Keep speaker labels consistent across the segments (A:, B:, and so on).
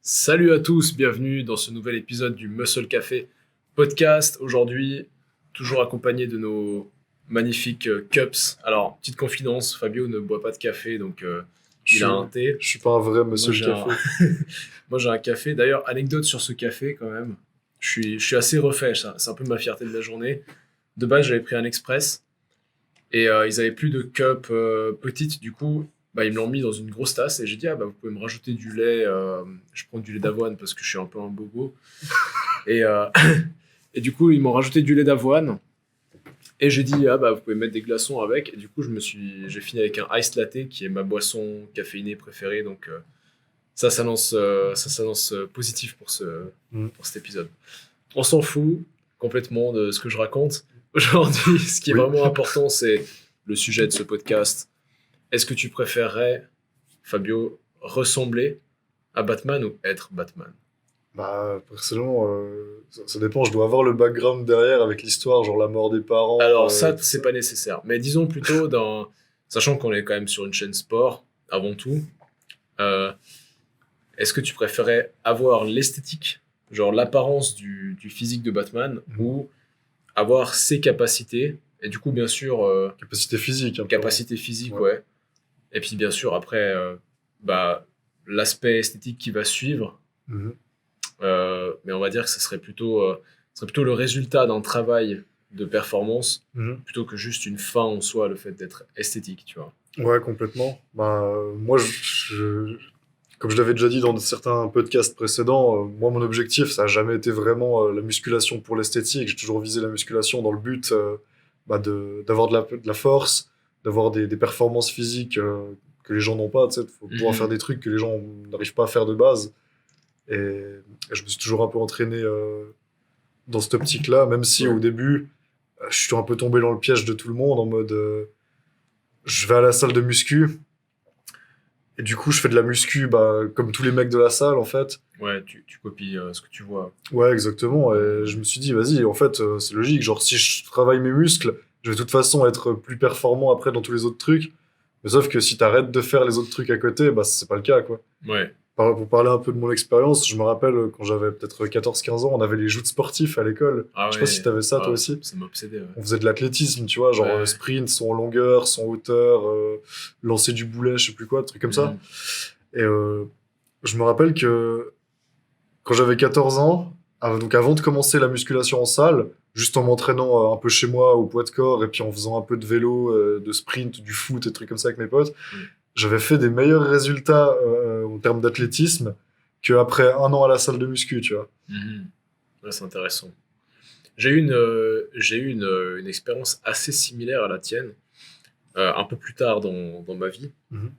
A: Salut à tous, bienvenue dans ce nouvel épisode du Muscle Café podcast. Aujourd'hui, toujours accompagné de nos magnifiques cups. Alors, petite confidence, Fabio ne boit pas de café, donc il a un thé.
B: Je suis pas un vrai
A: Moi,
B: monsieur le
A: j'ai un,
B: café.
A: moi, j'ai un café. D'ailleurs, anecdote sur ce café quand même. Je suis assez refait, c'est un peu ma fierté de la journée. De base, j'avais pris un express et ils avaient plus de cup petite, du coup, ils me l'ont mis dans une grosse tasse et j'ai dit, vous pouvez me rajouter du lait. Je prends du lait d'avoine parce que je suis un peu un bobo. Et, et du coup, ils m'ont rajouté du lait d'avoine. Et j'ai dit, vous pouvez mettre des glaçons avec. Et du coup, j'ai fini avec un iced latte qui est ma boisson caféinée préférée. Donc, ça s'annonce positif
B: Mm.
A: pour cet épisode. On s'en fout complètement de ce que je raconte. Aujourd'hui, ce qui est
B: Oui.
A: vraiment important, c'est le sujet de ce podcast. Est-ce que tu préférerais, Fabio, ressembler à Batman ou être Batman?
B: Personnellement, ça dépend. Je dois avoir le background derrière avec l'histoire, genre la mort des parents,
A: Alors ça,
B: tout
A: c'est
B: ça.
A: pas nécessaire. Mais disons plutôt sachant qu'on est quand même sur une chaîne sport, avant tout, euh, est-ce que tu préférais avoir l'esthétique, genre l'apparence du physique de Batman,
B: Mhm.
A: ou avoir ses capacités, et du coup, bien sûr,
B: Capacité physique, un peu.
A: capacité physique,
B: Ouais.
A: ouais. Et puis, bien sûr, après, l'aspect esthétique qui va suivre.
B: Mhm.
A: Mais on va dire que ce serait plutôt le résultat d'un travail de performance
B: Mhm.
A: plutôt que juste une fin en soi, le fait d'être esthétique, tu vois.
B: Ouais, complètement. Moi, comme je l'avais déjà dit dans certains podcasts précédents, moi, mon objectif, ça a jamais été vraiment la musculation pour l'esthétique. J'ai toujours visé la musculation dans le but d'avoir de la force, d'avoir des performances physiques que les gens n'ont pas. Tu sais, faut pouvoir faire des trucs que les gens n'arrivent pas à faire de base. Et je me suis toujours un peu entraîné dans cette optique-là, même si
A: Ouais.
B: au début, je suis un peu tombé dans le piège de tout le monde en mode je vais à la salle de muscu et du coup je fais de la muscu comme tous les mecs de la salle en fait.
A: Ouais, tu copies ce que tu vois.
B: Ouais, exactement. Et je me suis dit, vas-y, en fait, c'est logique. Genre, si je travaille mes muscles, je vais de toute façon être plus performant après dans tous les autres trucs. Mais sauf que si t'arrêtes de faire les autres trucs à côté, bah, c'est pas le cas, quoi.
A: Ouais.
B: Pour parler un peu de mon expérience, je me rappelle quand j'avais peut-être 14-15 ans, on avait les joutes sportifs à l'école.
A: Ah
B: Je sais pas si
A: ouais,
B: t'avais ça toi aussi.
A: ça m'a obsédé, ouais.
B: On faisait de l'athlétisme, tu vois, genre
A: Ouais.
B: sprint, son en longueur, son en hauteur, lancer du boulet, je sais plus quoi, des trucs comme ça.
A: Mhm.
B: Et je me rappelle que quand j'avais 14 ans, donc avant de commencer la musculation en salle, juste en m'entraînant un peu chez moi au poids de corps et puis en faisant un peu de vélo, de sprint, du foot et trucs comme ça avec mes potes,
A: Mhm.
B: j'avais fait des meilleurs résultats en termes d'athlétisme qu'après un an à la salle de muscu, tu vois.
A: Mhm. Ouais, c'est intéressant. J'ai eu une expérience assez similaire à la tienne, un peu plus tard dans ma vie.
B: Mhm.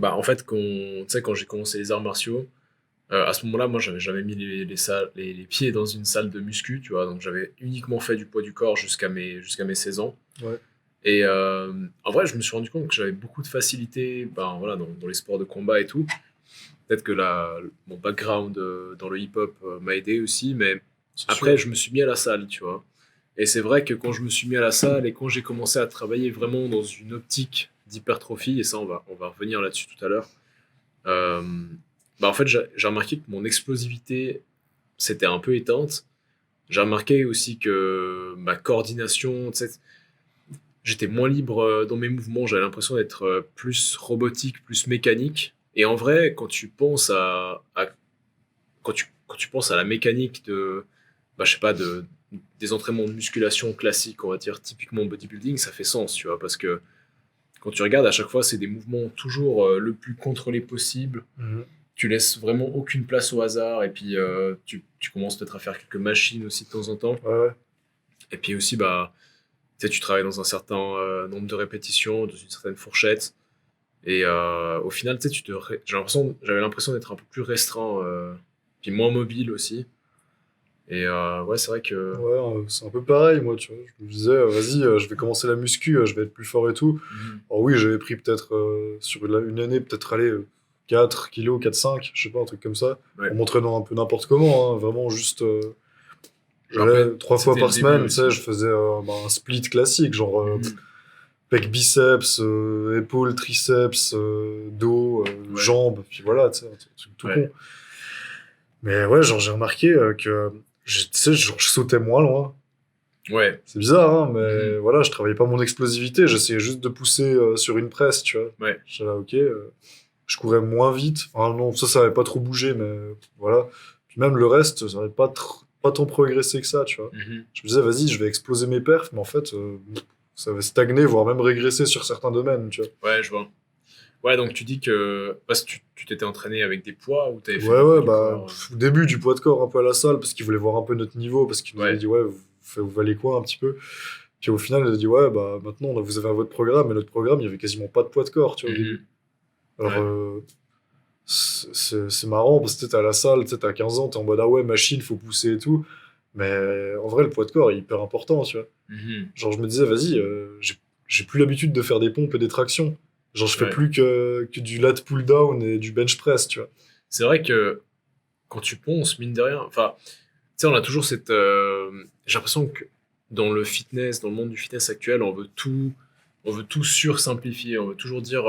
A: En fait, tu sais, quand j'ai commencé les arts martiaux, à ce moment-là, moi, j'avais jamais mis les pieds dans une salle de muscu, tu vois. Donc, j'avais uniquement fait du poids du corps jusqu'à mes 16 ans.
B: Ouais.
A: Et en vrai, je me suis rendu compte que j'avais beaucoup de facilité voilà, dans les sports de combat et tout. Peut-être que mon background dans le hip-hop m'a aidé aussi, mais
B: C'est
A: après,
B: sûr.
A: je me suis mis à la salle, tu vois. Et c'est vrai que quand je me suis mis à la salle et quand j'ai commencé à travailler vraiment dans une optique d'hypertrophie, et ça, on va revenir là-dessus tout à l'heure, euh, en fait, j'ai remarqué que mon explosivité s'était un peu éteinte. J'ai remarqué aussi que ma coordination, tu sais, j'étais moins libre dans mes mouvements, j'avais l'impression d'être plus robotique, plus mécanique. Et en vrai, quand tu penses à la mécanique je sais pas, des entraînements de musculation classiques, on va dire typiquement bodybuilding, ça fait sens, tu vois, parce que quand tu regardes, à chaque fois, c'est des mouvements toujours le plus contrôlés possible.
B: Mhm.
A: Tu laisses vraiment aucune place au hasard, et puis tu commences peut-être à faire quelques machines aussi de temps en temps.
B: Ouais, ouais.
A: Et puis aussi, tu sais, tu travailles dans un certain nombre de répétitions, dans une certaine fourchette. Et au final, tu sais, j'avais l'impression d'être un peu plus restreint, puis moins mobile aussi. Et ouais, c'est vrai que.
B: Ouais, c'est un peu pareil, moi, tu vois. Je me disais, vas-y, je vais commencer la muscu, je vais être plus fort et tout.
A: Mhm.
B: Alors oui, j'avais pris peut-être sur une année, peut-être aller 4 kilos, 4-5, je sais pas, un truc comme ça, en
A: Ouais.
B: m'entraînant un peu n'importe comment, hein, vraiment juste.
A: Après,
B: J'allais 3 fois
A: c'était le
B: par
A: début
B: semaine, tu sais,
A: aussi.
B: je faisais un split classique, genre
A: Mhm.
B: pec biceps, épaules, triceps, dos,
A: Ouais,
B: jambes, puis voilà, tu sais, un truc tout
A: ouais.
B: con. Mais ouais, genre, j'ai remarqué que, tu sais, genre, je sautais moins loin.
A: Ouais.
B: C'est bizarre, hein, mais
A: Mhm.
B: voilà, je travaillais pas mon explosivité, j'essayais juste de pousser sur une presse, tu vois.
A: Ouais.
B: J'étais là, ok, je courais moins vite. Enfin, non, ça avait pas trop bougé, mais voilà. Puis même le reste, ça avait pas tant progressé que ça, tu vois.
A: Mhm.
B: Je me disais, vas-y, je vais exploser mes perfs, mais en fait, ça avait stagné, voire même régressé sur certains domaines, tu vois.
A: Ouais, je vois. Ouais, donc tu dis que parce que tu t'étais entraîné avec des poids ou t'avais fait
B: Ouais,
A: du poids
B: ouais,
A: du
B: bah,
A: corps.
B: au début, du poids de corps un peu à la salle, parce qu'ils voulaient voir un peu notre niveau, parce qu'ils nous avaient
A: Ouais.
B: dit, ouais, vous valez quoi un petit peu. Puis au final, ils ont dit, ouais, bah, maintenant, vous avez votre programme, et notre programme, il y avait quasiment pas de poids de corps, tu vois, au début.
A: Mhm.
B: Alors,
A: Ouais.
B: c'est marrant, parce que t'es à la salle, t'as 15 ans, t'es en mode, ah ouais, machine, faut pousser et tout. Mais en vrai, le poids de corps est hyper important, tu vois.
A: Mhm.
B: Genre, je me disais, vas-y, j'ai plus l'habitude de faire des pompes et des tractions. Genre, je fais
A: Ouais.
B: plus que du lat pull down et du bench press, tu vois.
A: C'est vrai que quand tu ponces, mine de rien, enfin, tu sais, on a toujours cette. J'ai l'impression que dans le fitness, dans le monde du fitness actuel, on veut tout sursimplifier. On veut toujours dire,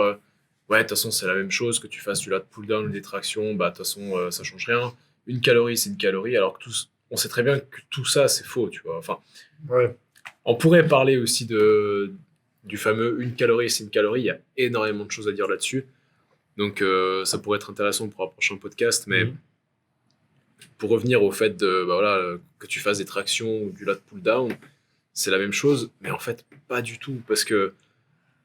A: ouais, de toute façon, c'est la même chose que tu fasses du lat pull down ou des tractions, bah, de toute façon, ça change rien. Une calorie, c'est une calorie, alors que on sait très bien que tout ça, c'est faux, tu vois. Enfin,
B: Ouais,
A: on pourrait parler aussi du fameux une calorie, c'est une calorie. Il y a énormément de choses à dire là-dessus. Donc, ça pourrait être intéressant pour un prochain podcast, mais
B: mhm.
A: pour revenir au fait de, bah voilà, que tu fasses des tractions ou du lat pull down, c'est la même chose, mais en fait, pas du tout. Parce que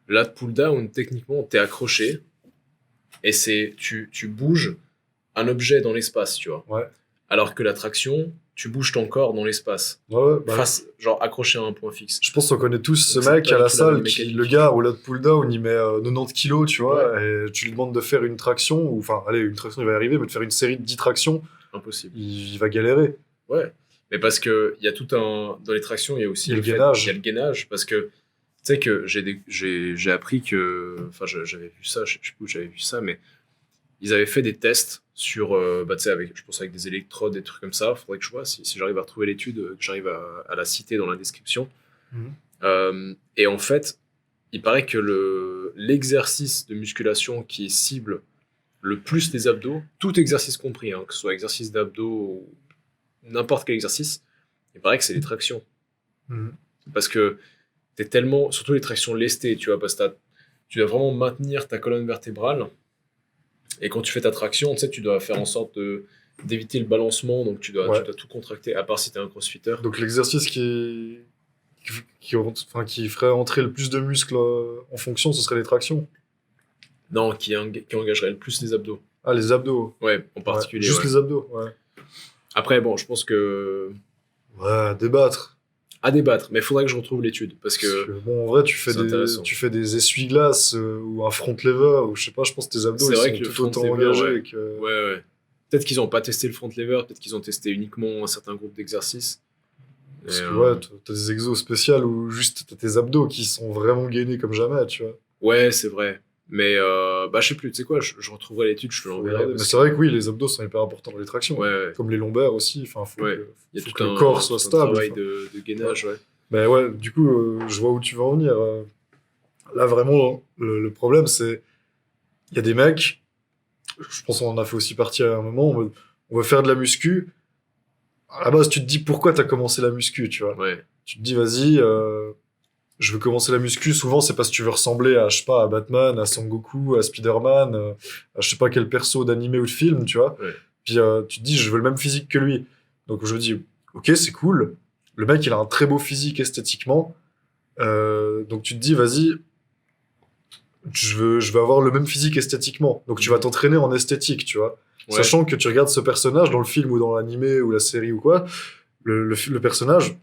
A: lat pull down, techniquement, t'es accroché et tu bouges un objet dans l'espace, tu vois.
B: Ouais,
A: Alors que la traction, tu bouges ton corps dans l'espace,
B: ouais, ouais, bah,
A: face, genre accroché à un point fixe.
B: je pense qu'on connaît tous ce
A: Donc, c'est
B: mec
A: pas
B: à
A: du
B: la
A: tout la même
B: salle qui, le
A: mécanique.
B: gars au lat pull down, il met 90 kilos, tu
A: Ouais,
B: vois, et tu lui demandes de faire une traction, ou enfin, allez, une traction, il va y arriver, mais de faire une série de 10 tractions,
A: impossible.
B: il va galérer.
A: Ouais. Mais parce que il y a tout un. Dans les tractions, il y a
B: Il
A: aussi
B: y a
A: le
B: le
A: fait. Il y a le
B: gainage.
A: gainage. Parce que tu sais que j'ai appris que. Enfin, j'avais vu ça, je sais plus où j'avais vu ça, mais ils avaient fait des tests sur. Bah, tu sais, avec, je pense avec des électrodes, des trucs comme ça. Faudrait que je vois si j'arrive à retrouver l'étude, que j'arrive à la citer dans la description.
B: Mhm.
A: Et en fait, il paraît que l'exercice de musculation qui cible le plus les abdos, tout exercice compris, hein, que ce soit exercice d'abdos ou n'importe quel exercice, il paraît que c'est les tractions.
B: Mhm.
A: Parce que t'es tellement, surtout les tractions lestées, tu vois, parce que tu dois vraiment maintenir ta colonne vertébrale. Et quand tu fais ta traction, tu sais, tu dois faire en sorte d'éviter le balancement, donc tu
B: Ouais.
A: dois tout contracter, à part si t'es un crossfitter.
B: Donc l'exercice enfin, qui ferait entrer le plus de muscles en fonction, ce serait les tractions.
A: Non, qui engagerait le plus les abdos.
B: Ah, les abdos.
A: Ouais, en
B: Ouais,
A: particulier,
B: juste
A: ouais.
B: les abdos, ouais.
A: Après, bon, je pense que.
B: Ouais, débattre.
A: À débattre, mais il faudrait que je retrouve l'étude, parce
B: Parce que,
A: que
B: bon, en vrai,
A: c'est intéressant.
B: tu fais des essuie-glaces ou un front lever, ou je sais pas, je pense que tes abdos,
A: C'est
B: ils
A: vrai
B: sont
A: que le
B: tout
A: front
B: autant
A: lever, ouais.
B: engagés que.
A: Ouais, ouais. Peut-être qu'ils n'ont pas testé le front lever, peut-être qu'ils ont testé uniquement un certain groupe d'exercices. Et,
B: Parce que, ouais, t'as des exos spéciaux où juste t'as tes abdos qui sont vraiment gainés comme jamais, tu vois.
A: ouais, c'est vrai. Mais bah, je sais plus, tu sais quoi, je retrouverai l'étude, je te
B: Faut
A: l'enverrai
B: regarder. Mais
A: parce
B: c'est
A: que.
B: vrai que oui, les abdos sont hyper importants dans les tractions,
A: Ouais,
B: hein.
A: ouais,
B: Comme les lombaires aussi. Enfin,
A: ouais. Il y a
B: faut que le corps soit
A: tout un
B: stable.
A: travail
B: Enfin,
A: de
B: ouais.
A: gainage, ouais.
B: Mais ouais, du coup, je vois où tu veux en venir. Là, vraiment, le problème, c'est il y a des mecs, je pense qu'on en a fait aussi partie à un moment, on veut faire de la muscu. À la base, tu te dis pourquoi t'as commencé la muscu, tu vois.
A: Ouais.
B: Tu te dis, vas-y, je veux commencer la muscu. Souvent, c'est parce que tu veux ressembler à, je sais pas, à Batman, à Sangoku, à Spider-Man, à je sais pas quel perso d'animé ou de film, tu vois.
A: Ouais.
B: Puis tu te dis, je veux le même physique que lui. Donc je me dis, ok, c'est cool. Le mec, il a un très beau physique esthétiquement. Donc tu te dis, vas-y, je veux avoir le même physique esthétiquement. Donc tu vas
A: Mhm.
B: t'entraîner en esthétique, tu vois.
A: Ouais.
B: Sachant que tu regardes ce personnage dans le film ou dans l'animé ou la série ou quoi, le personnage,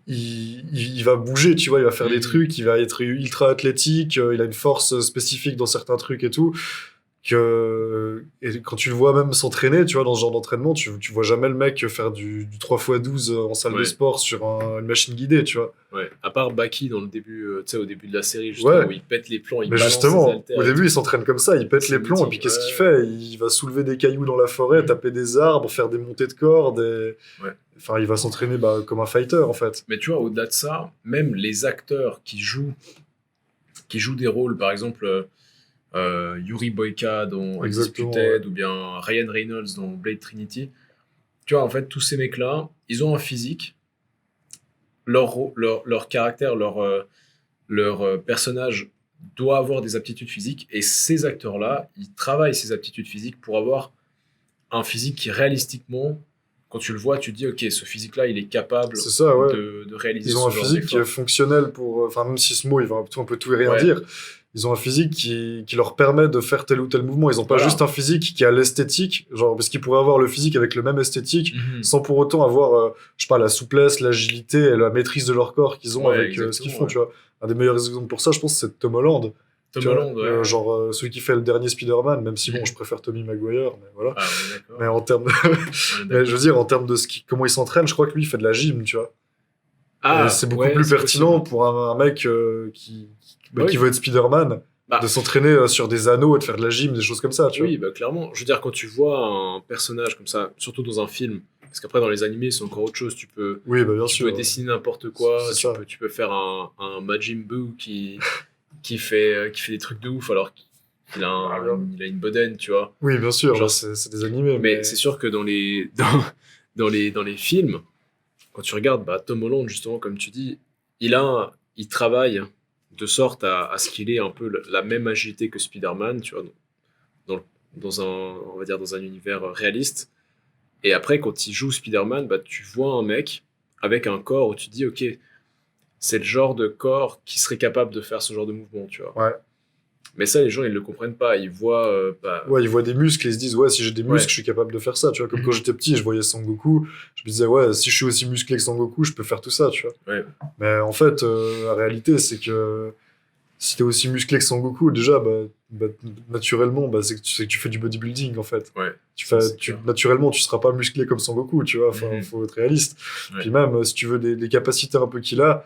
B: il va bouger, tu vois, il va faire des
A: Mhm.
B: trucs, il va être ultra athlétique, il a une force spécifique dans certains trucs et tout. Et quand tu le vois même s'entraîner, tu vois, dans ce genre d'entraînement, tu vois jamais le mec faire du 3x12 en salle de
A: Ouais.
B: sport sur une machine guidée, tu vois.
A: Ouais. À part Baki dans le début, tu sais, au début de la série, justement,
B: Ouais,
A: où il pète les plombs, il
B: mais
A: balance ses
B: justement, au
A: haltères et
B: début, il
A: tout.
B: s'entraîne comme ça, il pète
A: C'est
B: les plombs, et
A: mythique.
B: puis qu'est-ce qu'il
A: Ouais.
B: fait? Il va soulever des cailloux dans la forêt,
A: Mhm.
B: taper des arbres, faire des montées de cordes,
A: Ouais.
B: enfin, il va s'entraîner bah, comme un fighter, en fait.
A: Mais tu vois, au-delà de ça, même les acteurs qui jouent des rôles, par exemple, Yuri Boyka dans
B: Exactement,
A: Undisputed, ou bien Ryan Reynolds dans Blade Trinity. Tu vois, en fait, tous ces mecs-là, ils ont un physique, leur caractère, leur personnage doit avoir des aptitudes physiques, et ces acteurs-là, ils travaillent ces aptitudes physiques pour avoir un physique qui, réalistiquement, quand tu le vois, tu te dis, ok, ce physique-là, il est capable
B: c'est ça, ouais.
A: de réaliser
B: Ils ont
A: ce
B: un
A: genre
B: physique qui est
A: d'effort.
B: fonctionnel pour. Enfin, même si ce mot, il va un peu tout et rien
A: Ouais,
B: dire, ils ont un physique qui leur permet de faire tel ou tel mouvement. Ils n'ont pas juste
A: voilà.
B: un physique qui a l'esthétique, genre, parce qu'ils pourraient avoir le physique avec le même esthétique,
A: Mhm.
B: sans pour autant avoir, je sais pas, la souplesse, l'agilité et la maîtrise de leur corps qu'ils ont
A: Ouais,
B: avec ce qu'ils
A: exactement,
B: font,
A: ouais.
B: tu vois. Un des meilleurs exemples pour ça, je pense, c'est Tom Holland.
A: Tom
B: Tu vois,
A: Holland, ouais, ouais.
B: genre, celui qui fait le dernier Spider-Man, même si bon, je
A: Mhm.
B: préfère Tobey Maguire, mais voilà.
A: Ah, on est
B: Mais
A: d'accord.
B: en termes de...
A: On est
B: mais je veux
A: d'accord.
B: dire, en termes de comment il s'entraîne, je crois que lui, il fait de la gym, tu vois. Et
A: Ah,
B: c'est beaucoup
A: ouais,
B: plus
A: c'est
B: pertinent
A: possible.
B: pour un mec
A: Bah
B: qui
A: oui.
B: veut être Spider-Man de
A: Bah,
B: s'entraîner sur des anneaux et de faire de la gym, des choses comme ça, tu vois.
A: oui, bah clairement. Je veux dire, quand tu vois un personnage comme ça, surtout dans un film, parce qu'après dans les animés c'est encore autre chose.
B: Oui, bah bien
A: Tu peux
B: sûr.
A: dessiner n'importe
B: C'est
A: quoi. Tu
B: ça.
A: peux, tu peux faire un Majin Buu qui fait des trucs de ouf alors qu'il a,
B: Ah, bien.
A: il a une bedaine, tu vois.
B: Oui, bien sûr, là,
A: Genre,
B: c'est des animés,
A: mais
B: mais...
A: c'est sûr que dans les films, quand tu regardes, bah, Tom Holland, justement, comme tu dis, il travaille de sorte à ce qu'il ait un peu la même agilité que Spider-Man, tu vois, dans, dans un, on va dire, dans un univers réaliste. Et après, quand il joue Spider-Man, bah, tu vois un mec avec un corps où tu te dis, ok, c'est le genre de corps qui serait capable de faire ce genre de mouvement, tu vois.
B: Ouais.
A: Mais ça, les gens, ils le comprennent pas. Ils voient, bah,
B: Ouais, ils voient des muscles et ils se disent, ouais, si j'ai des muscles,
A: ouais.
B: je suis capable de faire ça, tu vois. Comme quand
A: Mhm.
B: j'étais petit, je voyais Sangoku, je me disais, ouais, si je suis aussi musclé que Sangoku, je peux faire tout ça, tu vois.
A: Ouais.
B: Mais en fait, la réalité, c'est que si t'es aussi musclé que Sangoku, déjà, naturellement, c'est que tu fais du bodybuilding, en fait.
A: Ouais. Ça, c'est clair.
B: Naturellement, tu seras pas musclé comme Sangoku, tu vois. Enfin,
A: Mhm.
B: faut être réaliste.
A: Ouais.
B: Puis même, si tu veux des capacités un peu qu'il a,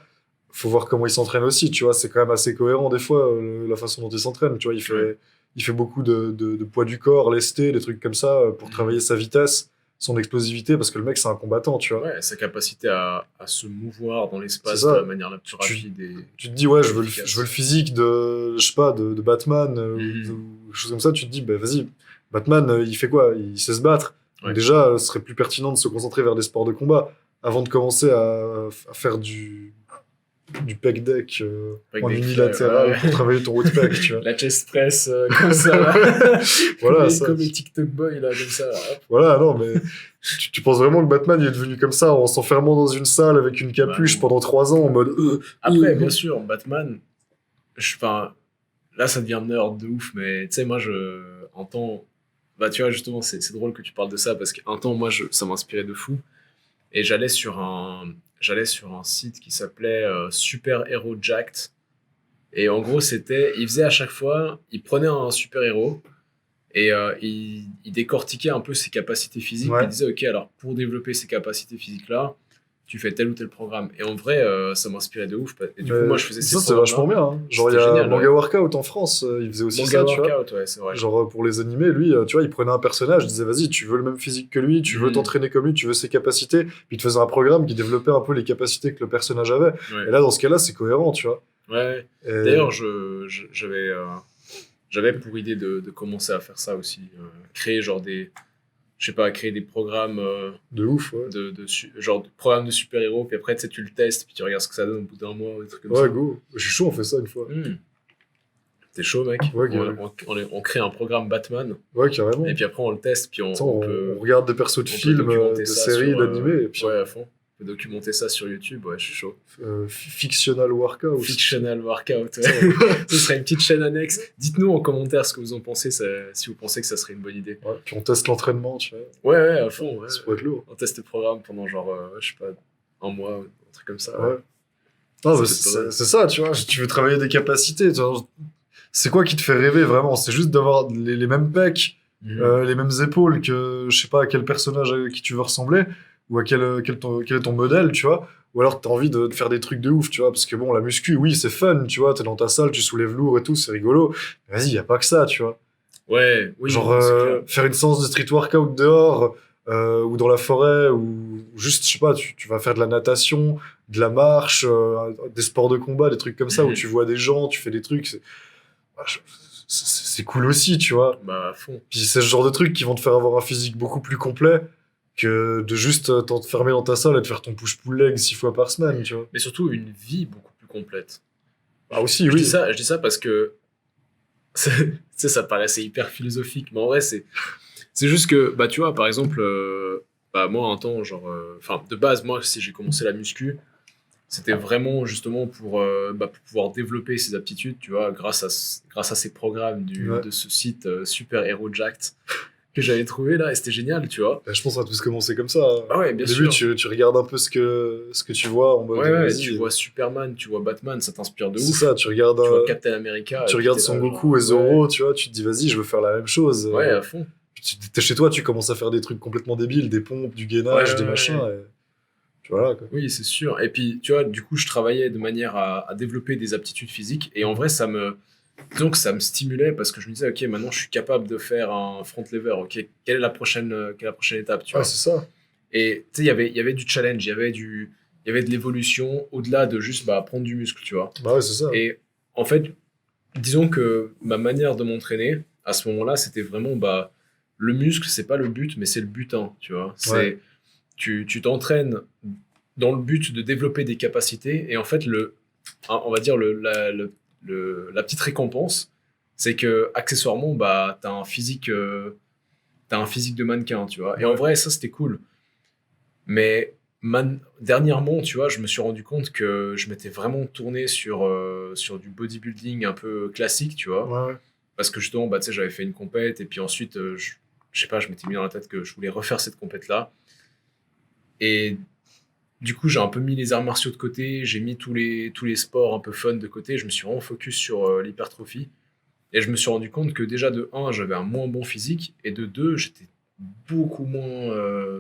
B: faut voir comment il s'entraîne aussi, tu vois. C'est quand même assez cohérent, des fois, la façon dont il s'entraîne, tu vois.
A: Ouais.
B: Il fait beaucoup de poids du corps, lesté, des trucs comme ça, pour
A: Mhm.
B: travailler sa vitesse, son explosivité, parce que le mec, c'est un combattant, tu vois.
A: Ouais, sa capacité à se mouvoir dans
B: C'est
A: l'espace de la
B: ça.
A: manière la plus
B: Tu,
A: rapide et
B: tu te dis, ouais,
A: efficace.
B: je veux le physique de, je sais pas, de Batman,
A: Mhm.
B: ou des choses comme ça. Tu te dis, bah vas-y, Batman, il fait quoi? Il sait se battre. Donc
A: Ouais.
B: déjà, ce serait plus pertinent de se concentrer vers des sports de combat avant de commencer à faire du pec deck
A: Avec
B: en
A: des
B: unilatéral
A: ouais.
B: pour travailler ton haut de pec, tu vois.
A: La chest press comme ça, là.
B: Voilà, ça.
A: Comme les TikTok boys, là, comme ça. Hop.
B: Voilà, non, mais tu penses vraiment que Batman il est devenu comme ça en s'enfermant dans une salle avec une
A: Bah
B: capuche
A: non.
B: pendant 3 ans en mode.
A: Après, bien sûr, Batman, enfin, là, ça devient nerd de ouf, mais tu sais, moi, un temps, bah, tu vois, justement, c'est drôle que tu parles de ça parce qu'un temps, moi, ça m'inspirait de fou. Et j'allais sur un site qui s'appelait Super Hero Jacked. Et en gros, il faisait à chaque fois, il prenait un super héros et il décortiquait un peu ses capacités physiques. Puis il
B: Ouais.
A: disait, ok, alors pour développer ces capacités physiques-là, tu fais tel ou tel programme. Et en vrai, ça m'inspirait de ouf. Et du coup, moi,
B: Mais
A: je faisais ces
B: ça, c'est vachement
A: programmes-là.
B: bien, hein. Genre, il y
A: C'était
B: a
A: génial,
B: Manga
A: ouais.
B: Workout en France, il faisait aussi
A: Manga
B: ça, tu vois.
A: workout, ouais, c'est vrai.
B: Genre, pour les animés, lui, tu vois, il prenait un personnage, il disait, vas-y, tu veux le même physique que lui, tu veux
A: Mhm.
B: t'entraîner comme lui, tu veux ses capacités, puis il te faisait un programme qui développait un peu les capacités que le personnage avait.
A: Ouais.
B: Et là, dans ce cas-là, c'est cohérent, tu vois.
A: Ouais.
B: Et...
A: D'ailleurs, j'avais pour idée de commencer à faire ça aussi. Créer genre je sais pas, créer des programmes
B: De ouf, ouais.
A: genre de programmes de super-héros, puis après, tu sais, tu le testes, puis tu regardes ce que ça donne au bout d'un mois, ou des trucs comme
B: Ouais,
A: ça.
B: go. Je suis chaud, on fait ça une fois.
A: T'es chaud, mec.
B: Ouais,
A: On crée un programme Batman,
B: ouais, carrément.
A: et puis après, on le teste, puis
B: Attends,
A: on peut,
B: on regarde des persos de
A: on peut
B: films,
A: documenter
B: de
A: ça
B: séries,
A: sur...
B: d'animés, et puis
A: ouais, à fond. On peut documenter ça sur YouTube, ouais, je suis chaud.
B: fictional workout.
A: Fictional Workout, ouais. Ce serait une petite chaîne annexe. Dites-nous en commentaire ce que vous en pensez, si vous pensez que ça serait une bonne idée.
B: Ouais, puis on teste l'entraînement, tu vois.
A: Ouais, ouais, à fond. Ouais.
B: Ça pourrait être lourd.
A: On teste le programme pendant genre, je sais pas, un mois, un truc comme ça.
B: Ouais.
A: Ouais.
B: Non,
A: Ça
B: mais
A: peut être pas mal.
B: c'est ça, tu vois. Tu veux travailler des capacités. Tu vois. C'est quoi qui te fait rêver vraiment? C'est juste d'avoir les mêmes pecs, les mêmes épaules que je sais pas à quel personnage à qui tu veux ressembler ou à quel est ton modèle, tu vois. Ou alors t'as envie de faire des trucs de ouf, tu vois. Parce que bon, la muscu, oui, c'est fun, tu vois. T'es dans ta salle, tu soulèves lourd et tout, c'est rigolo. Mais vas-y, y a pas que ça, tu vois.
A: Ouais, oui,
B: Genre
A: non, c'est clair.
B: faire une séance de street workout dehors ou dans la forêt ou juste, je sais pas, tu vas faire de la natation, de la marche, des sports de combat, des trucs comme ça où
A: Mhm.
B: tu vois des gens, tu fais des trucs. Bah, c'est c'est cool aussi, tu vois.
A: Bah, à fond.
B: Puis c'est ce genre de trucs qui vont te faire avoir un physique beaucoup plus complet que de juste t'enfermer dans ta salle et de faire ton push-pull leg 6 fois par semaine, tu vois.
A: Mais surtout, une vie beaucoup plus complète.
B: Ah aussi,
A: Je
B: oui.
A: dis ça parce que, tu sais, ça paraissait hyper philosophique, mais en vrai, c'est juste que, bah, tu vois, par exemple, bah, moi, un temps, genre, enfin, de base, moi, si j'ai commencé la muscu, c'était vraiment justement pour pouvoir développer ses aptitudes, tu vois, grâce à ces programmes
B: Ouais.
A: de ce site Super Hero Jacked que j'avais trouvé là, et c'était génial, tu vois.
B: Bah, je pense qu'on a tous commencé comme ça, hein.
A: Ah ouais,
B: Au
A: bien
B: début,
A: sûr.
B: tu regardes un peu ce que tu vois en mode,
A: Ouais, ouais, tu
B: vas-y.
A: vois Superman, tu vois Batman, ça t'inspire de
B: C'est
A: ouf.
B: ça, tu regardes,
A: Tu vois Captain America,
B: tu
A: et puis
B: regardes
A: t'es
B: Son
A: là,
B: Goku
A: genre,
B: et Zoro, tu vois, tu te dis, vas-y, je veux faire la même chose.
A: ouais, à fond.
B: T'es chez toi, tu commences à faire des trucs complètement débiles, des pompes, du
A: Ouais,
B: gainage,
A: ouais,
B: des
A: ouais.
B: machins, et tu vois, là, quoi.
A: Oui, c'est sûr. Et puis, tu vois, du coup, je travaillais de manière à développer des aptitudes physiques. Et en vrai, disons que ça me stimulait parce que je me disais, OK, maintenant, je suis capable de faire un front lever. OK, quelle est la prochaine étape, tu
B: Ouais,
A: vois?
B: c'est ça.
A: Et tu sais, il y avait du challenge, il y avait de l'évolution au-delà de juste bah, prendre du muscle, tu vois.
B: Bah ouais, c'est ça.
A: Et en fait, disons que ma manière de m'entraîner à ce moment-là, c'était vraiment bah, le muscle, c'est pas le but, mais c'est le butin, tu vois.
B: Ouais.
A: Tu t'entraînes dans le but de développer des capacités et en fait, on va dire la petite récompense, c'est que accessoirement, bah, t'as un physique de mannequin, tu vois. Et en
B: Ouais.
A: vrai, ça, c'était cool. Mais dernièrement, tu vois, je me suis rendu compte que je m'étais vraiment tourné sur du bodybuilding un peu classique, tu vois.
B: Ouais, ouais.
A: Parce que justement, bah, tu sais, j'avais fait une compète et puis ensuite, je sais pas, je m'étais mis dans la tête que je voulais refaire cette compète-là. Et du coup, j'ai un peu mis les arts martiaux de côté, j'ai mis tous les sports un peu fun de côté, je me suis vraiment focus sur l'hypertrophie. Et je me suis rendu compte que déjà de un, j'avais un moins bon physique, et de 2, j'étais beaucoup moins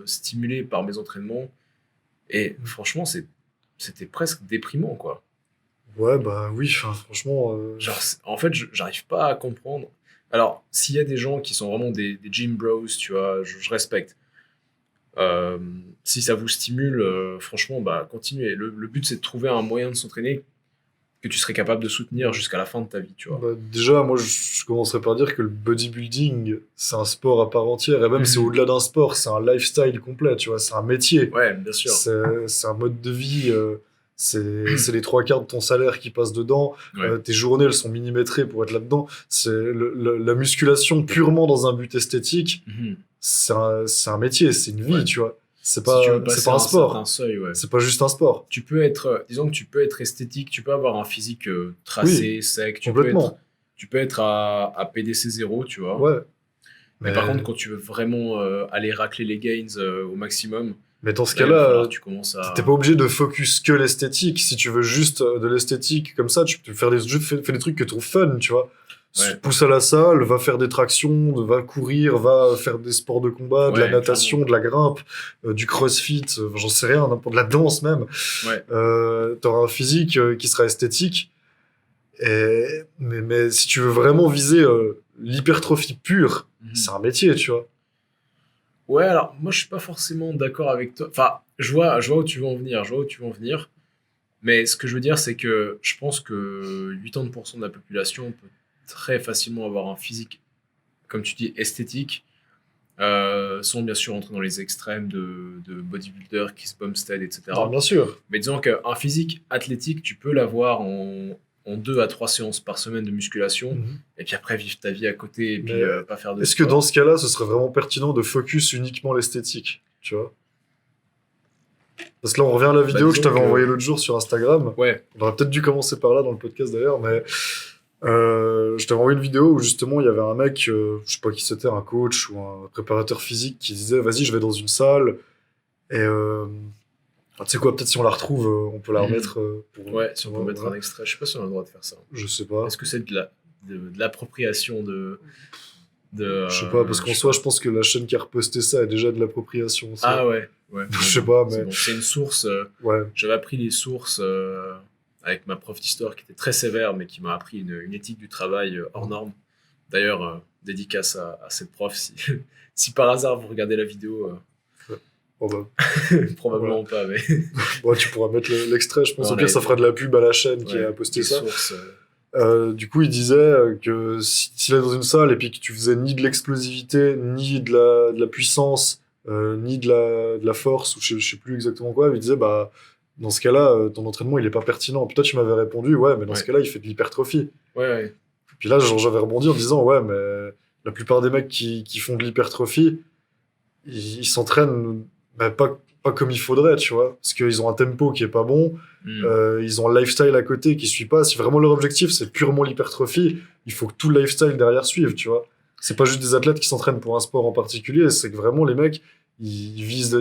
A: stimulé par mes entraînements. Et franchement, c'était presque déprimant, quoi.
B: Ouais, bah oui, enfin, franchement.
A: Genre, en fait, j'arrive pas à comprendre. Alors, s'il y a des gens qui sont vraiment des gym bros, tu vois, je respecte. Euh, Si ça vous stimule, franchement, bah, continuez. Le but, c'est de trouver un moyen de s'entraîner que tu serais capable de soutenir jusqu'à la fin de ta vie, tu vois.
B: Bah, déjà, moi, je commencerais par dire que le bodybuilding, c'est un sport à part entière, et même c'est
A: Mhm.
B: au-delà d'un sport, c'est un lifestyle complet, tu vois, c'est un métier,
A: Ouais, bien sûr.
B: c'est un mode de vie, c'est les trois quarts de ton salaire qui passent dedans,
A: Ouais.
B: tes journées, elles sont millimétrées pour être là-dedans, c'est la musculation purement dans un but esthétique,
A: Mhm.
B: c'est un métier, c'est une vie,
A: Ouais.
B: tu vois,
A: Si tu veux
B: c'est
A: passer
B: pas un
A: un certain
B: sport,
A: seuil, ouais.
B: c'est pas juste un sport.
A: Tu peux être, disons que tu peux être esthétique, tu peux avoir un physique
B: Oui,
A: tracé, sec,
B: complètement,
A: tu peux être à PDC 0, tu vois.
B: ouais,
A: Mais par contre,
B: mais,
A: quand tu veux vraiment aller racler les gains au maximum,
B: mais dans ce
A: là, il va falloir
B: cas-là,
A: que tu commences
B: t'es
A: à.
B: pas obligé de focus que l'esthétique. Si tu veux juste de l'esthétique comme ça, tu peux faire fais des trucs que tu trouves fun, tu vois.
A: Ouais,
B: Pousse à la salle, va faire des tractions, va courir, va faire des sports de combat, de la
A: ouais,
B: natation,
A: clairement.
B: de la grimpe, du crossfit, j'en sais rien, n'importe de la danse même.
A: Ouais.
B: T'auras un physique qui sera esthétique. Mais si tu veux vraiment viser l'hypertrophie pure, c'est
A: Mhm.
B: un métier, tu vois.
A: Ouais, alors moi je suis pas forcément d'accord avec toi. Enfin, je vois où tu veux en venir, je vois où tu veux en venir. Mais ce que je veux dire, c'est que je pense que 80% de la population peut très facilement avoir un physique, comme tu dis, esthétique, sans bien sûr entrer dans les extrêmes de bodybuilder qui se bumstead,
B: Non,
A: etc.
B: bien sûr.
A: Mais disons qu'un physique athlétique, tu peux l'avoir en 2 à 3 séances par semaine de musculation,
B: Mhm.
A: et puis après vivre ta vie à côté, et puis
B: Mais
A: pas faire de
B: est-ce que dans
A: sport.
B: ce cas-là, ce serait vraiment pertinent de focus uniquement l'esthétique, tu vois? Parce que là, on revient à la
A: Bah
B: vidéo que je
A: disons
B: t'avais envoyée
A: que,
B: l'autre jour sur Instagram.
A: ouais.
B: On aurait peut-être dû commencer par là dans le podcast d'ailleurs, mais je t'avais envoyé une vidéo où justement il y avait un mec, je sais pas qui c'était, un coach ou un préparateur physique qui disait vas-y, je vais dans une salle et ah, tu sais quoi, peut-être si on la retrouve, on peut la
A: Mhm.
B: remettre
A: Ouais, si on peut mettre
B: voilà.
A: un extrait, je sais pas si on a le droit de faire ça.
B: Je sais pas.
A: Est-ce que c'est de l'appropriation
B: Je sais pas, parce
A: je
B: qu'en
A: sais
B: soi, je
A: pas.
B: pense que la chaîne qui a reposté ça est déjà de l'appropriation en soi.
A: Ah ouais, ouais,
B: Je
A: bon
B: sais
A: bah,
B: pas,
A: c'est
B: mais
A: bon. C'est une source,
B: ouais.
A: j'avais appris les sources avec ma prof d'histoire qui était très sévère, mais qui m'a appris une éthique du travail hors norme. D'ailleurs, dédicace à cette prof, si, si par hasard vous regardez la vidéo,
B: Bon, bah, voilà.
A: probablement pas, mais
B: Bon, tu pourras mettre l'extrait, je pense. Au
A: on
B: pire,
A: a
B: ça fera de la pub à la chaîne qui
A: ouais,
B: a posté
A: des
B: ça.
A: sources.
B: Du coup, il disait que si tu es dans une salle et puis que tu faisais ni de l'explosivité, ni de la puissance, ni de la force, ou je sais plus exactement quoi, il disait, bah, dans ce cas-là, ton entraînement, il est pas pertinent. Puis toi, tu m'avais répondu, ouais, mais dans ce
A: Ouais,
B: cas-là, il fait de l'hypertrophie.
A: ouais.
B: Puis là, genre, j'avais rebondi en disant, ouais, mais la plupart des mecs qui font de l'hypertrophie, ils s'entraînent bah, pas comme il faudrait, tu vois. Parce qu'ils ont un tempo qui est pas bon,
A: Hmm.
B: ils ont un lifestyle à côté qui suit pas. Si vraiment leur objectif, c'est purement l'hypertrophie, il faut que tout le lifestyle derrière suive, tu vois. C'est pas juste des athlètes qui s'entraînent pour un sport en particulier, c'est que vraiment les mecs, ils visent,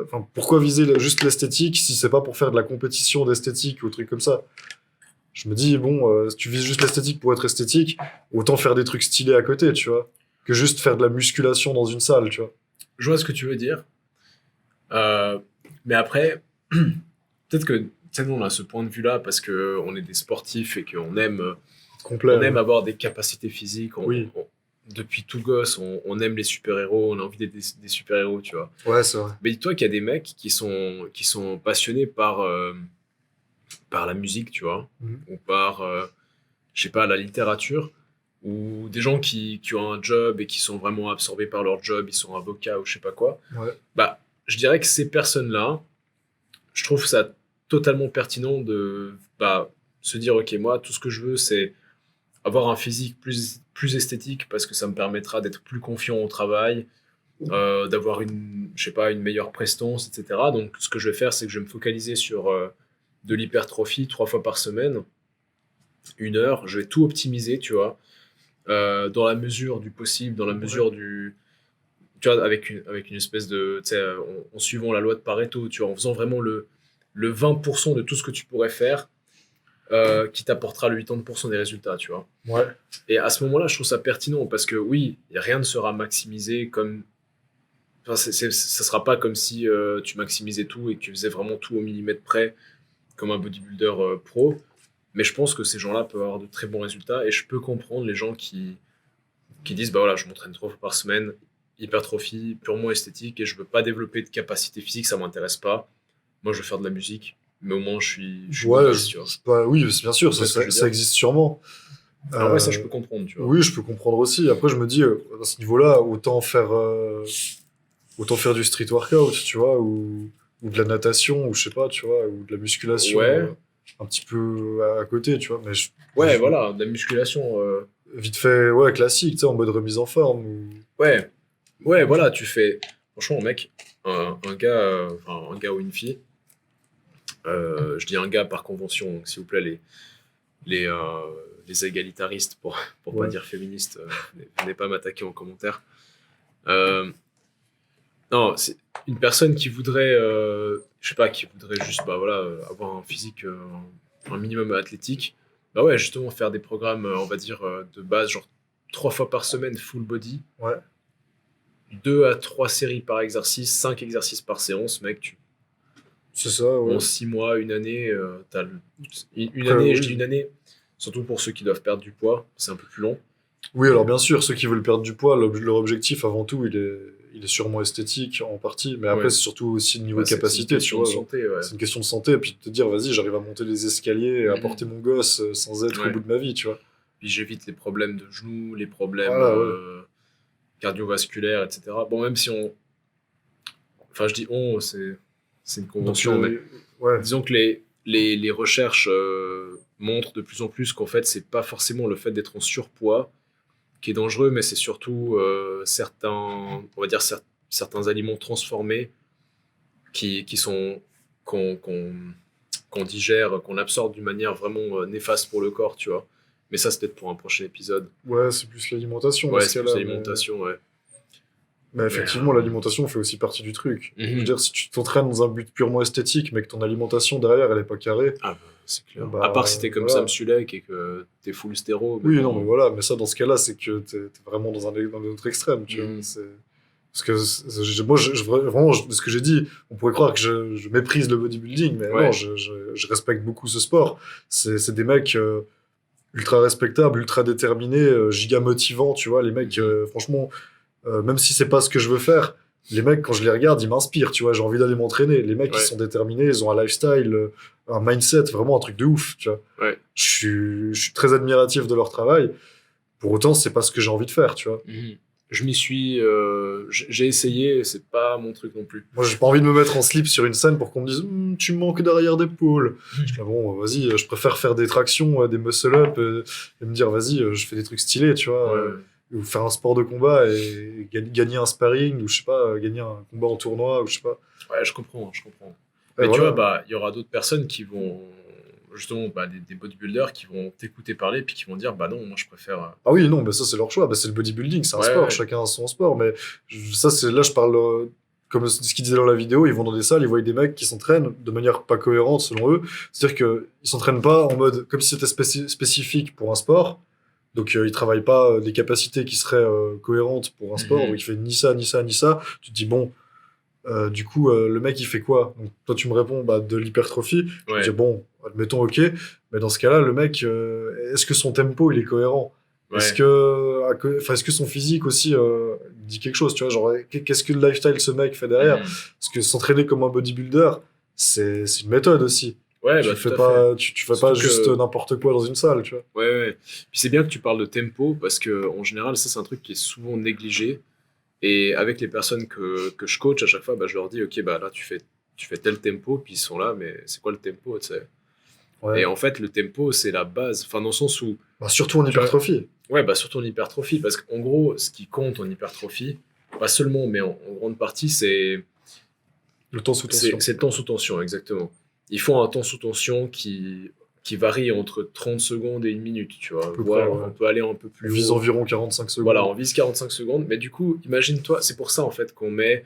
B: enfin, pourquoi viser juste l'esthétique si c'est pas pour faire de la compétition d'esthétique ou trucs comme ça? Je me dis, bon, si tu vises juste l'esthétique pour être esthétique, autant faire des trucs stylés à côté, tu vois, que juste faire de la musculation dans une salle, tu vois.
A: Je vois ce que tu veux dire. Euh, mais après, peut-être que, tu sais, nous, on a ce point de vue-là parce qu'on est des sportifs et
B: Complet,
A: on aime
B: ouais.
A: avoir des capacités physiques.
B: Oui,
A: Depuis tout gosse, on aime les super-héros, on a envie d'être des super-héros, tu vois.
B: ouais, c'est vrai.
A: Mais dis-toi qu'il y a des mecs qui sont passionnés par la musique, tu vois,
B: Mhm.
A: ou par, je sais pas, la littérature, ou des gens qui ont un job et qui sont vraiment absorbés par leur job, ils sont avocats ou je sais pas quoi.
B: Ouais.
A: Bah, je dirais que ces personnes-là, je trouve ça totalement pertinent de bah, se dire, ok, moi, tout ce que je veux, c'est avoir un physique plus esthétique parce que ça me permettra d'être plus confiant au travail, d'avoir je sais pas, une meilleure prestance, etc. Donc, ce que je vais faire, c'est que je vais me focaliser sur de l'hypertrophie 3 fois par semaine, 1 heure. Je vais tout optimiser, tu vois, dans la mesure du possible, dans la
B: Ouais.
A: mesure du. Tu vois, avec une espèce de. Tu sais, en suivant la loi de Pareto, tu vois, en faisant vraiment le 20% de tout ce que tu pourrais faire qui t'apportera le 80% des résultats, tu vois.
B: Ouais.
A: Et à ce moment-là, je trouve ça pertinent parce que oui, rien ne sera maximisé comme. Enfin, ça sera pas comme si tu maximisais tout et que tu faisais vraiment tout au millimètre près, comme un bodybuilder pro. Mais je pense que ces gens-là peuvent avoir de très bons résultats et je peux comprendre les gens qui disent bah voilà, je m'entraîne 3 fois par semaine, hypertrophie, purement esthétique et je veux pas développer de capacité physique, ça m'intéresse pas. Moi, je veux faire de la musique, mais au moins je suis
B: Ouais,
A: novice, tu vois.
B: oui, bien sûr,
A: Tu vois ce que je veux
B: ça
A: dire?
B: existe sûrement.
A: Et en vrai, ça, je
B: Euh,
A: peux comprendre, tu vois.
B: oui, je peux comprendre aussi. Après, je me dis, à ce niveau-là, autant faire du street workout, tu vois, ou de la natation, ou je sais pas, tu vois, ou de la musculation
A: Ouais,
B: un petit peu à côté, tu vois. Mais
A: ouais, voilà, de la musculation.
B: vite fait, ouais, classique, tu sais, en mode remise en forme.
A: Ouais, ouais, voilà, tu fais. Franchement, mec, un gars, enfin, un gars ou une fille, je dis un gars par convention, donc s'il vous plaît, les, euh, les égalitaristes, pour pas
B: Ouais.
A: dire féministes, venez pas m'attaquer en commentaire. Euh, non, c'est une personne qui voudrait, je sais pas, qui voudrait juste, bah voilà, avoir un physique, un minimum athlétique. Bah ouais, justement, faire des programmes, on va dire, de base, genre 3 fois par semaine, full body,
B: Ouais,
A: 2 à 3 séries par exercice, 5 exercices par séance, mec,
B: c'est ça,
A: en
B: ouais.
A: 6 mois, une année, une
B: Après,
A: année, je dis
B: oui.
A: une année, surtout pour ceux qui doivent perdre du poids, c'est un peu plus long.
B: Oui, alors bien sûr, ceux qui veulent perdre du poids, leur objectif avant tout, il est sûrement esthétique en partie, mais après,
A: Ouais,
B: c'est surtout aussi le niveau
A: bah,
B: de
A: c'est une
B: capacité, tu
A: question de
B: vois. Genre,
A: santé, ouais.
B: c'est une question de santé, et puis de te dire, vas-y, j'arrive à monter les escaliers et à porter
A: Mhm.
B: mon gosse sans être au
A: Ouais.
B: bout de ma vie, tu vois.
A: Puis j'évite les problèmes de genoux, les problèmes
B: Voilà, ouais.
A: cardiovasculaires, etc. Bon, même si on. Enfin, je dis on, c'est une
B: Donc,
A: convention, mais
B: ouais,
A: disons que les recherches montrent de plus en plus qu'en fait, c'est pas forcément le fait d'être en surpoids qui est dangereux, mais c'est surtout certains, on va dire certains aliments transformés qui sont qu'on digère, qu'on absorbe d'une manière vraiment néfaste pour le corps, tu vois. Mais ça, c'est peut-être pour un prochain épisode.
B: ouais, c'est plus l'alimentation dans
A: Ouais,
B: ce
A: c'est plus
B: cas-là,
A: l'alimentation, ouais.
B: mais
A: Mais
B: effectivement, l'alimentation fait aussi partie du truc. Je veux
A: mhm.
B: dire, si tu t'entraînes dans un but purement esthétique, mais que ton alimentation derrière, elle est pas carrée,
A: Ah, bah, c'est clair. À part
B: bah,
A: si t'es comme Sam
B: voilà.
A: Sulek et que t'es full stéro, mais
B: Oui, non, mais
A: bon.
B: voilà, mais ça, dans ce cas-là, c'est que t'es vraiment dans un autre extrême, tu vois.
A: Mhm.
B: Parce que moi, vraiment, de ce que j'ai dit, on pourrait croire que je méprise le bodybuilding, mais non,
A: Ouais.
B: je respecte beaucoup ce sport. C'est des mecs ultra respectables, ultra déterminés, giga motivants, tu vois. Les mecs,
A: Mhm.
B: franchement, même si c'est pas ce que je veux faire, Les mecs, quand je les regarde, ils m'inspirent, tu vois, j'ai envie d'aller m'entraîner. Les mecs,
A: Ouais.
B: ils sont déterminés, ils ont un lifestyle, un mindset, vraiment un truc de ouf, tu vois.
A: Ouais.
B: Je suis très admiratif de leur travail. Pour autant, c'est pas ce que j'ai envie de faire, tu vois.
A: Mhm. Je m'y suis. J'ai essayé, c'est pas mon truc non plus.
B: Moi, j'ai pas envie de me mettre en slip sur une scène pour qu'on me dise tu manques d'arrière d'épaule. Je dis, ah bon, vas-y, je préfère faire des tractions, des muscle-up, et me dire, vas-y, je fais des trucs stylés, tu vois.
A: Ouais, ouais.
B: Ou faire un sport de combat et gagner un sparring, ou je sais pas, gagner un combat en tournoi, ou je sais pas.
A: Ouais, je comprends, je comprends.
B: Et
A: Mais tu
B: voilà.
A: vois, bah, il y aura d'autres personnes qui vont, justement, bah, des bodybuilders qui vont t'écouter parler puis qui vont dire, bah non, moi je préfère.
B: Ah oui, non, mais ça, c'est leur choix. Bah, c'est le bodybuilding, c'est un
A: Ouais,
B: sport,
A: ouais.
B: chacun a son sport. Mais ça, c'est là, je parle, comme ce qu'ils disaient dans la vidéo, ils vont dans des salles, ils voient des mecs qui s'entraînent de manière pas cohérente, selon eux. C'est-à-dire qu'ils s'entraînent pas en mode comme si c'était spécifique pour un sport. Donc, ils travaillent pas des capacités qui seraient cohérentes pour un sport.
A: Mhm.
B: Donc, il fait ni ça, ni ça, ni ça. Tu te dis, bon, du coup, le mec, il fait quoi? Donc, toi, tu me réponds, bah, de l'hypertrophie. Je me
A: Ouais,
B: dis, bon, admettons, ok. Mais dans ce cas-là, le mec, est-ce que son tempo, il est cohérent? Est-ce
A: ouais.
B: que, enfin, est-ce que son physique aussi dit quelque chose, tu vois? Genre, qu'est-ce que le lifestyle ce mec fait derrière?
A: Mhm.
B: Parce que s'entraîner comme un bodybuilder, c'est une méthode aussi.
A: Ouais,
B: Tu
A: bah
B: le fais
A: tout à fait.
B: pas, tu fais pas
A: Surtout
B: juste
A: que.
B: n'importe quoi dans une salle, tu vois?
A: Ouais, ouais. Puis c'est bien que tu parles de tempo parce que en général, ça, c'est un truc qui est souvent négligé. Et avec les personnes que je coach, à chaque fois, bah, je leur dis, ok, bah là, tu fais tel tempo, puis ils sont là, mais c'est quoi le tempo, tu sais? Et
B: Ouais.
A: en fait, le tempo, c'est la base. Enfin, dans le sens où,
B: Bah, surtout en
A: tu vois,
B: hypertrophie.
A: ouais, bah surtout en hypertrophie, parce qu'en gros, ce qui compte en hypertrophie, pas seulement, mais en grande partie,
B: Le temps sous tension.
A: c'est le temps sous tension, exactement. Ils font un temps sous tension qui varie entre 30 secondes et une minute, tu vois.
B: À peu près,
A: Voire,
B: ouais.
A: on peut aller un peu
B: On
A: plus
B: vise
A: haut.
B: environ 45
A: Voilà,
B: secondes.
A: on vise 45 secondes. Mais du coup, imagine-toi, c'est pour ça, en fait, qu'on met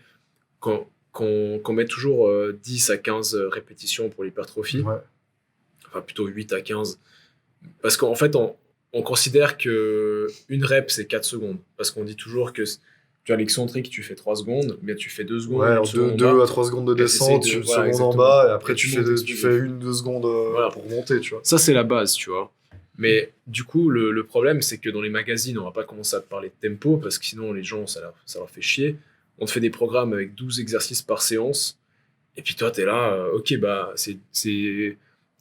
A: toujours 10 à 15 répétitions pour l'hypertrophie.
B: Ouais.
A: Enfin, plutôt 8 à 15. Parce qu'en fait, on considère que une rep, c'est 4 secondes. Parce qu'on dit toujours que tu as l'excentrique, tu fais 3 secondes, mais tu fais 2 secondes,
B: Ouais,
A: une
B: en
A: seconde en
B: 2
A: bas,
B: à 3 secondes de
A: et tu essayes
B: descente,
A: de.
B: une
A: Voilà,
B: seconde en
A: exactement.
B: bas, et
A: Et
B: après
A: tu montes
B: tu
A: explosif.
B: fais 1, 2 secondes
A: Voilà.
B: pour monter, tu vois.
A: Ça, c'est la base, tu vois. Mais du coup, le problème, c'est que dans les magazines, on va pas commencer à te parler de tempo, parce que sinon, les gens, ça leur fait chier. On te fait des programmes avec 12 exercices par séance, et puis toi, tu es là, ok, bah, c'est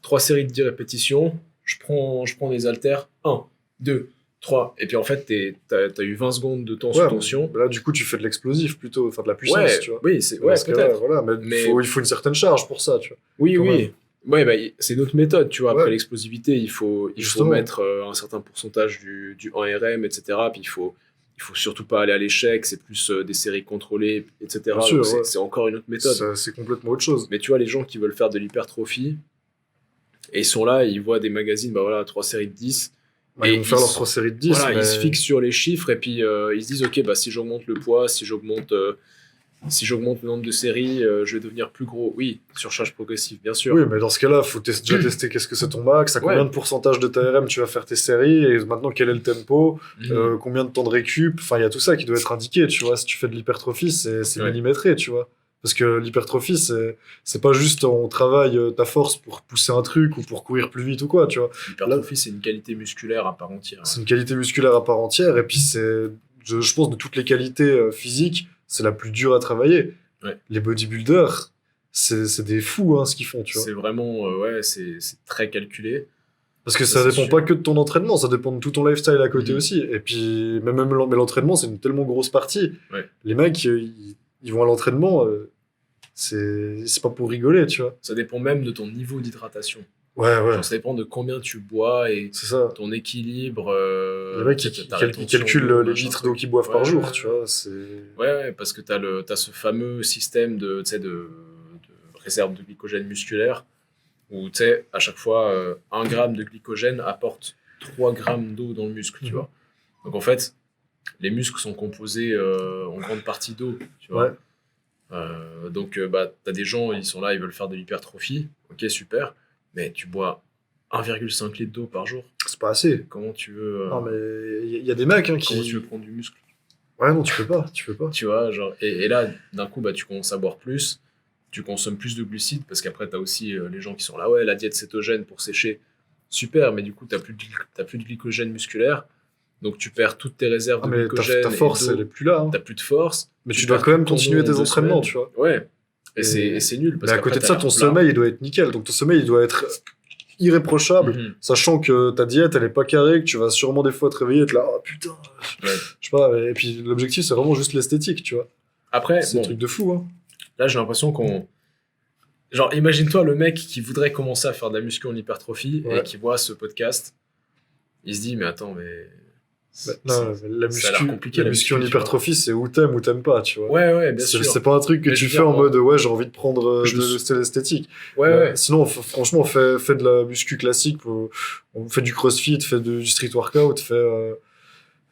A: 3 séries de 10 répétitions, je prends des haltères, 1, 2, 3, et puis en fait, t'as eu 20 secondes de temps sous
B: Ouais,
A: tension.
B: mais là, du coup, tu fais de l'explosif plutôt, enfin de la puissance,
A: Ouais,
B: tu vois.
A: oui,
B: Et dans
A: ouais,
B: ce cas-là,
A: peut-être.
B: voilà, mais
A: Mais
B: il faut une certaine charge pour ça, tu vois,
A: oui,
B: quand même.
A: oui. Ouais, bah, c'est notre méthode, tu vois. Après
B: Ouais,
A: l'explosivité, il faut
B: justement.
A: mettre un certain pourcentage du 1RM, etc. Puis il faut surtout pas aller à l'échec, c'est plus des séries contrôlées,
B: Bien
A: etc. Donc
B: sûr, ouais.
A: c'est encore une autre méthode.
B: C'est complètement autre chose.
A: Mais tu vois, les gens qui veulent faire de l'hypertrophie, et ils sont là, ils voient des magazines, bah voilà, 3 séries de 10,
B: Bah, ils
A: et
B: vont faire leurs 3 séries de 10,
A: voilà, ils se
B: mais
A: fixent sur les chiffres, et puis ils se disent, ok, bah si j'augmente le poids, si j'augmente le nombre de séries, je vais devenir plus gros. Oui, surcharge progressive, bien sûr.
B: oui, mais dans ce cas-là, faut déjà tester qu'est-ce que c'est ton max, à combien
A: Ouais.
B: de pourcentage de ta RM tu vas faire tes séries, et maintenant quel est le tempo,
A: Mhm.
B: combien de temps de récup, enfin il y a tout ça qui doit être indiqué, tu vois, si tu fais de l'hypertrophie, c'est
A: Ouais.
B: millimétré, tu vois. Parce que l'hypertrophie, c'est pas juste on travaille ta force pour pousser un truc ou pour courir plus vite ou quoi, tu vois. Là,
A: L'hypertrophie, c'est une qualité musculaire à part entière.
B: c'est une qualité musculaire à part entière, et puis je pense, de toutes les qualités physiques, c'est la plus dure à travailler.
A: Ouais.
B: Les bodybuilders, c'est des fous, hein, ce qu'ils font, tu vois.
A: C'est vraiment, ouais, c'est très calculé.
B: Parce que
A: Ça,
B: ça
A: c'est
B: dépend
A: sûr.
B: pas que de ton entraînement, ça dépend de tout ton lifestyle à côté
A: Mhm.
B: aussi. Et puis, mais l'entraînement, c'est une tellement grosse partie.
A: Ouais.
B: Les mecs, ils vont à l'entraînement, c'est pas pour rigoler, tu vois.
A: Ça dépend même de ton niveau d'hydratation.
B: Ouais, ouais,
A: Genre, ça dépend de combien tu bois et
B: c'est ça.
A: ton équilibre,
B: Les mecs,
A: ta
B: ils
A: rétention
B: calculent
A: d'eau,
B: les
A: machin
B: litres d'eau
A: truc.
B: qu'ils boivent
A: Ouais,
B: par jour,
A: ouais,
B: tu vois. C'est...
A: ouais, parce que t'as ce fameux système tu sais, de réserve de glycogène musculaire où, tu sais, à chaque fois, 1 gramme de glycogène apporte 3 grammes d'eau dans le muscle, tu
B: Mhm.
A: vois. Donc, en fait, les muscles sont composés en grande partie d'eau, tu
B: Ouais.
A: vois. Donc, bah, t'as des gens, ils sont là, ils veulent faire de l'hypertrophie. Ok, super. Mais tu bois 1,5 litre d'eau par jour.
B: C'est pas assez.
A: Comment tu veux,
B: Non, mais il y a des mecs hein,
A: comment tu veux
B: qui...
A: prendre du muscle?
B: Ouais, non, tu peux pas, tu peux pas.
A: Tu vois, genre, et là, d'un coup, bah, tu commences à boire plus, tu consommes plus de glucides, parce qu'après, t'as aussi les gens qui sont là, ouais, la diète cétogène pour sécher. Super, mais du coup, t'as plus de glycogène musculaire. donc tu perds toutes tes réserves
B: Ah,
A: de
B: mais
A: glycogène
B: ta force,
A: et
B: elle
A: d'eau,
B: est plus là. Hein.
A: t'as plus de force,
B: Mais
A: tu
B: tu dois
A: perds
B: quand
A: tout
B: même
A: ton
B: continuer
A: eau en
B: tes
A: 2
B: entraînements,
A: semaines.
B: tu vois.
A: Ouais,
B: Et...
A: c'est nul, parce
B: Mais à
A: qu'après
B: côté de
A: t'as
B: ça,
A: l'air
B: ton
A: plat.
B: sommeil, il doit être nickel. Donc ton sommeil, il doit être irréprochable,
A: Mhm.
B: sachant que ta diète, elle est pas carrée, que tu vas sûrement des fois te réveiller et être là, oh putain,
A: Ouais.
B: je sais pas. Et puis l'objectif, c'est vraiment juste l'esthétique, tu vois.
A: Après,
B: C'est un
A: bon,
B: truc de fou, hein.
A: là j'ai l'impression qu'on... Genre, imagine-toi le mec qui voudrait commencer à faire de la muscu en hypertrophie et
B: Ouais.
A: qui voit ce podcast, il se dit, mais attends, mais...
B: Non,
A: ça a l'air compliqué
B: la
A: la
B: muscu en
A: muscu, tu vois.
B: hypertrophie, c'est ou t'aimes pas, tu vois.
A: Ouais, bien
B: C'est
A: sûr.
B: pas un truc que
A: Mais je
B: tu
A: veux
B: fais
A: dire,
B: en mode ouais, j'ai envie de prendre
A: je me
B: de
A: suis-
B: l'esthétique.
A: Ouais.
B: Sinon, franchement, fait de la muscu classique, on fait du crossfit, fait du street workout,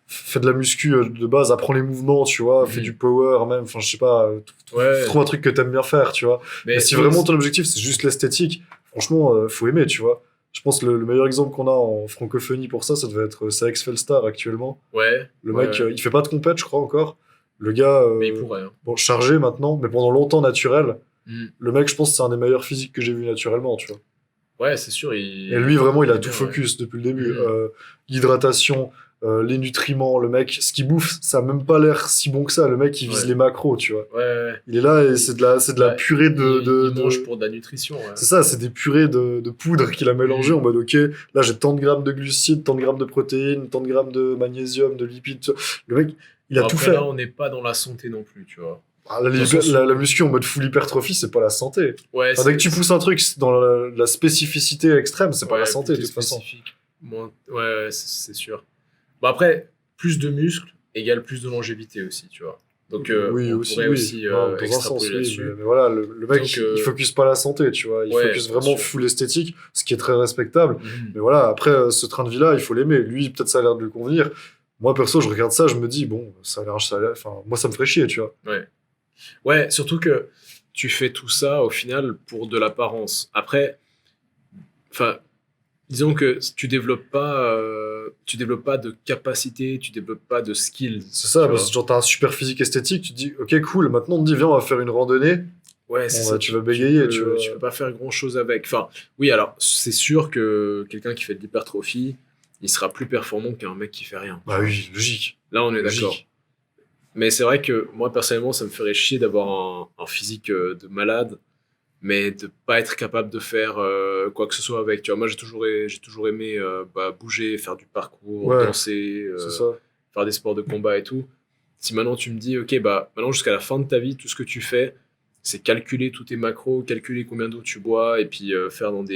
B: fait de la muscu de base, apprends les mouvements, tu vois, fait
A: Mhm.
B: du power même, enfin, je sais pas,
A: Ouais.
B: trouve un truc que t'aimes bien faire, tu vois. Mais si
A: oui,
B: vraiment ton objectif c'est juste l'esthétique, franchement, faut aimer, tu vois. Je pense que le meilleur exemple qu'on a en francophonie pour ça, ça devait être Saex Felstar actuellement. Le mec,
A: ouais.
B: il fait pas de compète, je crois encore. Le gars,
A: Mais il pourrait. Hein.
B: bon, chargé maintenant, mais pendant longtemps naturel.
A: Mhm.
B: Le mec, je pense que c'est un des meilleurs physiques que j'ai vu naturellement, tu vois.
A: Ouais, c'est sûr.
B: Et lui, vraiment, il a
A: est
B: tout
A: bien,
B: focus depuis le début.
A: Mhm.
B: L'hydratation, les nutriments, le mec, ce qu'il bouffe, ça a même pas l'air si bon que ça. Le mec, il vise
A: Ouais.
B: les macros, tu vois.
A: Ouais.
B: Il est là et
A: Il-
B: c'est de la
A: Bah,
B: purée
A: il mange pour de la nutrition. Ouais.
B: C'est ça, c'est des purées de poudre qu'il a mélangées
A: Mhm.
B: en mode, ok, là j'ai tant de grammes de glucides, tant de grammes de protéines, tant de grammes de magnésium, de lipides. Le mec, il a
A: Bon,
B: tout
A: après,
B: fait.
A: là, on n'est pas dans la santé non plus, tu vois.
B: Ah,
A: Dans le sens où-
B: la muscu en mode full hypertrophie, c'est pas la santé.
A: Ouais,
B: Enfin, dès que tu pousses un truc dans la spécificité extrême, c'est pas la santé de
A: plus
B: toute façon.
A: spécifique. Ouais, c'est sûr. Bon, après, plus de muscles égale plus de longévité aussi, tu vois. Donc,
B: Oui,
A: on
B: aussi,
A: pourrait
B: oui.
A: aussi
B: Non, dans un sens,
A: extrapoler
B: oui.
A: là-dessus.
B: Mais voilà, le mec,
A: Donc,
B: il focus pas la santé, tu vois. Il
A: ouais,
B: focus
A: bien
B: vraiment
A: sûr.
B: full esthétique, ce qui est très respectable.
A: Mhm.
B: Mais voilà, après, ce train de vie-là, il faut l'aimer. Lui, peut-être ça a l'air de lui convenir. Moi, perso, je regarde ça, je me dis, bon, enfin, moi, ça me ferait chier, tu vois.
A: Ouais, surtout que tu fais tout ça au final pour de l'apparence. Après, enfin, disons que tu développes pas de capacité, tu développes pas de skills.
B: C'est ça,
A: tu
B: parce
A: vois.
B: que genre, t'as un super physique esthétique, tu te dis, ok, cool, maintenant, on te dit, viens, on va faire une randonnée.
A: Ouais, c'est
B: Bon,
A: ça.
B: bah, tu vas bégayer, tu vois.
A: Tu peux pas faire grand chose avec. Enfin, oui, alors, c'est sûr que quelqu'un qui fait de l'hypertrophie, il sera plus performant qu'un mec qui fait rien.
B: Bah oui, logique.
A: Là, on est
B: Logique.
A: d'accord. Mais c'est vrai que moi, personnellement, ça me ferait chier d'avoir un physique de malade, mais de pas être capable de faire quoi que ce soit avec. Tu vois, moi, j'ai toujours aimé bouger, faire du parcours,
B: Ouais,
A: danser,
B: c'est ça.
A: faire des sports de combat et tout. Si maintenant tu me dis, ok, bah maintenant jusqu'à la fin de ta vie, tout ce que tu fais, c'est calculer tous tes macros, calculer combien d'eau tu bois, et puis faire de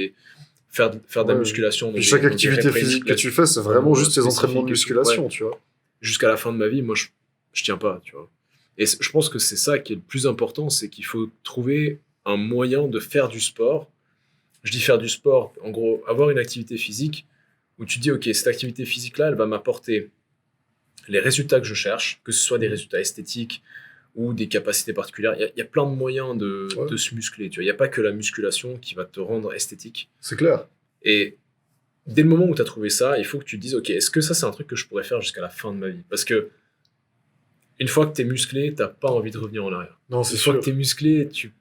A: la
B: Ouais.
A: musculation.
B: Puis chaque activité physique que tu fais, c'est vraiment juste tes entraînements de musculation, tu vois.
A: Jusqu'à la fin de ma vie, moi, je tiens pas, tu vois. Et je pense que c'est ça qui est le plus important, c'est qu'il faut trouver un moyen de faire du sport. Je dis faire du sport, en gros, avoir une activité physique où tu dis, ok, cette activité physique-là, elle va m'apporter les résultats que je cherche, que ce soit des résultats esthétiques ou des capacités particulières. Il y a plein de moyens de se muscler, tu vois. Il n'y a pas que la musculation qui va te rendre esthétique.
B: C'est clair.
A: Et dès le moment où tu as trouvé ça, il faut que tu te dises, ok, est-ce que ça, c'est un truc que je pourrais faire jusqu'à la fin de ma vie? Parce que une fois que tu es musclé, tu n'as pas envie de revenir en arrière.
B: Non, c'est
A: Une fois
B: sûr.
A: que tu es musclé, tu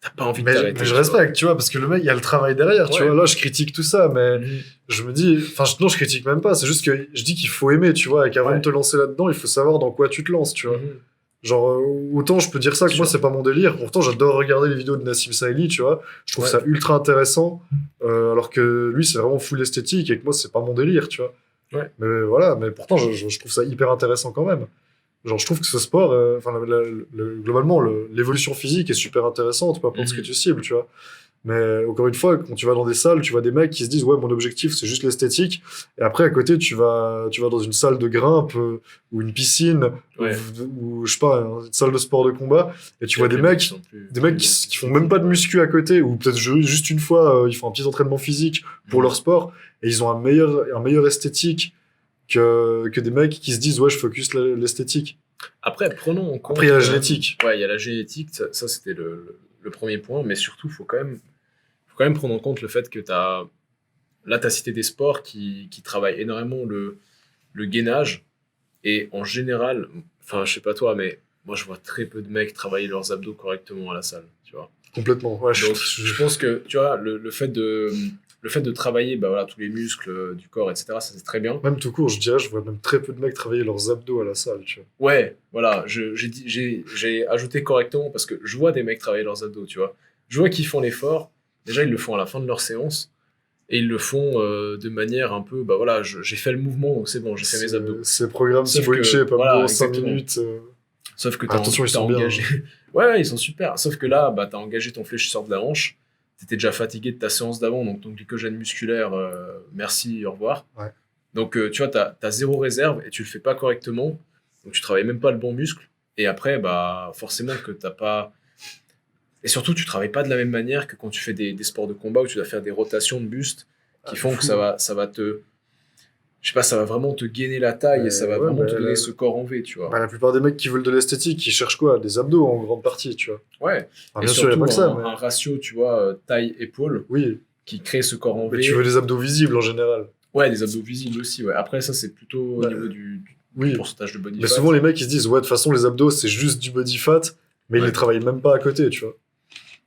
A: n'as pas envie de
B: Mais
A: t'arrêter.
B: je
A: tu
B: respecte, tu vois, parce que le mec, il y a le travail derrière, tu
A: Ouais.
B: vois. Là, je critique tout ça, mais
A: vois.
B: je me dis, enfin, non, je critique même pas, c'est juste que je dis qu'il faut aimer, tu vois, et qu'avant
A: Ouais.
B: de te lancer là-dedans, il faut savoir dans quoi tu te lances, tu vois. Genre, autant je peux dire ça que moi,
A: Sûr.
B: c'est pas mon délire. Pourtant, j'adore regarder les vidéos de Nassim Saïli, tu vois. Je trouve
A: Ouais.
B: ça ultra intéressant, alors que lui, c'est vraiment full esthétique et que moi, c'est pas mon délire, tu vois.
A: Ouais.
B: Mais voilà, mais pourtant, je trouve ça hyper intéressant quand même. Genre, je trouve que ce sport, enfin, globalement, l'évolution physique est super intéressante, peu importe ce que tu cibles, tu vois. Mais encore une fois, quand tu vas dans des salles, tu vois des mecs qui se disent ouais, mon objectif c'est juste l'esthétique. Et après à côté, tu vas dans une salle de grimpe ou une piscine
A: Ouais.
B: ou je sais pas, une salle de sport de combat. Et tu vois des mecs qui font même pas de muscu à côté ou peut-être juste une fois ils font un petit entraînement physique pour leur sport et ils ont un meilleur esthétique que des mecs qui se disent ouais, je focus l'esthétique.
A: Après, prenons en compte.
B: Après il y a la génétique.
A: Ouais, il y a la génétique. Ça c'était le premier point, mais surtout faut quand même prendre en compte le fait que là t'as cité des sports qui travaillent énormément le gainage et en général, enfin je sais pas toi, mais moi, je vois très peu de mecs travailler leurs abdos correctement à la salle, tu vois.
B: Complètement. Ouais,
A: Donc, je pense que, tu vois, le fait de travailler bah, voilà, tous les muscles du corps, etc., ça c'est très bien.
B: Même tout court, je dirais, je vois même très peu de mecs travailler leurs abdos à la salle, tu vois.
A: Ouais, voilà, j'ai ajouté correctement parce que je vois des mecs travailler leurs abdos, tu vois. Je vois qu'ils font l'effort. Déjà, ils le font à la fin de leur séance et ils le font de manière un peu, bah voilà, j'ai fait le mouvement, donc c'est bon, j'ai fait mes abdos.
B: C'est programme
A: Sauf
B: Thibaut
A: que,
B: Inche, pas
A: voilà,
B: en 5
A: exactement.
B: minutes.
A: Sauf que
B: Attention, ils
A: t'as
B: sont bien.
A: engagé. Ouais, ils sont super. Sauf que là, bah, t'as engagé ton fléchisseur de la hanche. T'étais déjà fatigué de ta séance d'avant, donc ton glycogène musculaire, merci, au revoir.
B: Ouais.
A: Donc, tu vois, t'as zéro réserve et tu le fais pas correctement. Donc, tu travailles même pas le bon muscle. Et après, bah, forcément que t'as pas. Et surtout, tu travailles pas de la même manière que quand tu fais des sports de combat où tu dois faire des rotations de buste qui font que ça va te. Je sais pas, ça va vraiment te gainer la taille et ça va
B: Ouais,
A: vraiment
B: bah,
A: te donner ce corps en V, tu vois.
B: bah, la plupart des mecs qui veulent de l'esthétique, ils cherchent quoi? Des abdos en grande partie, tu vois.
A: Ouais.
B: Enfin,
A: Et
B: bien sûr, il n'y a
A: surtout,
B: pas que ça,
A: un ratio, tu vois, taille-épaule
B: Oui,
A: qui crée ce corps en
B: mais
A: V.
B: tu veux des abdos visibles en général.
A: Ouais, des abdos visibles aussi, ouais. Après, ça, c'est plutôt au
B: Bah,
A: niveau du
B: Oui,
A: pourcentage de body
B: mais
A: fat.
B: souvent les mecs ils se disent, ouais, de toute façon, les abdos c'est juste du body fat, mais ils
A: Ouais.
B: les travaillent même pas à côté, tu vois.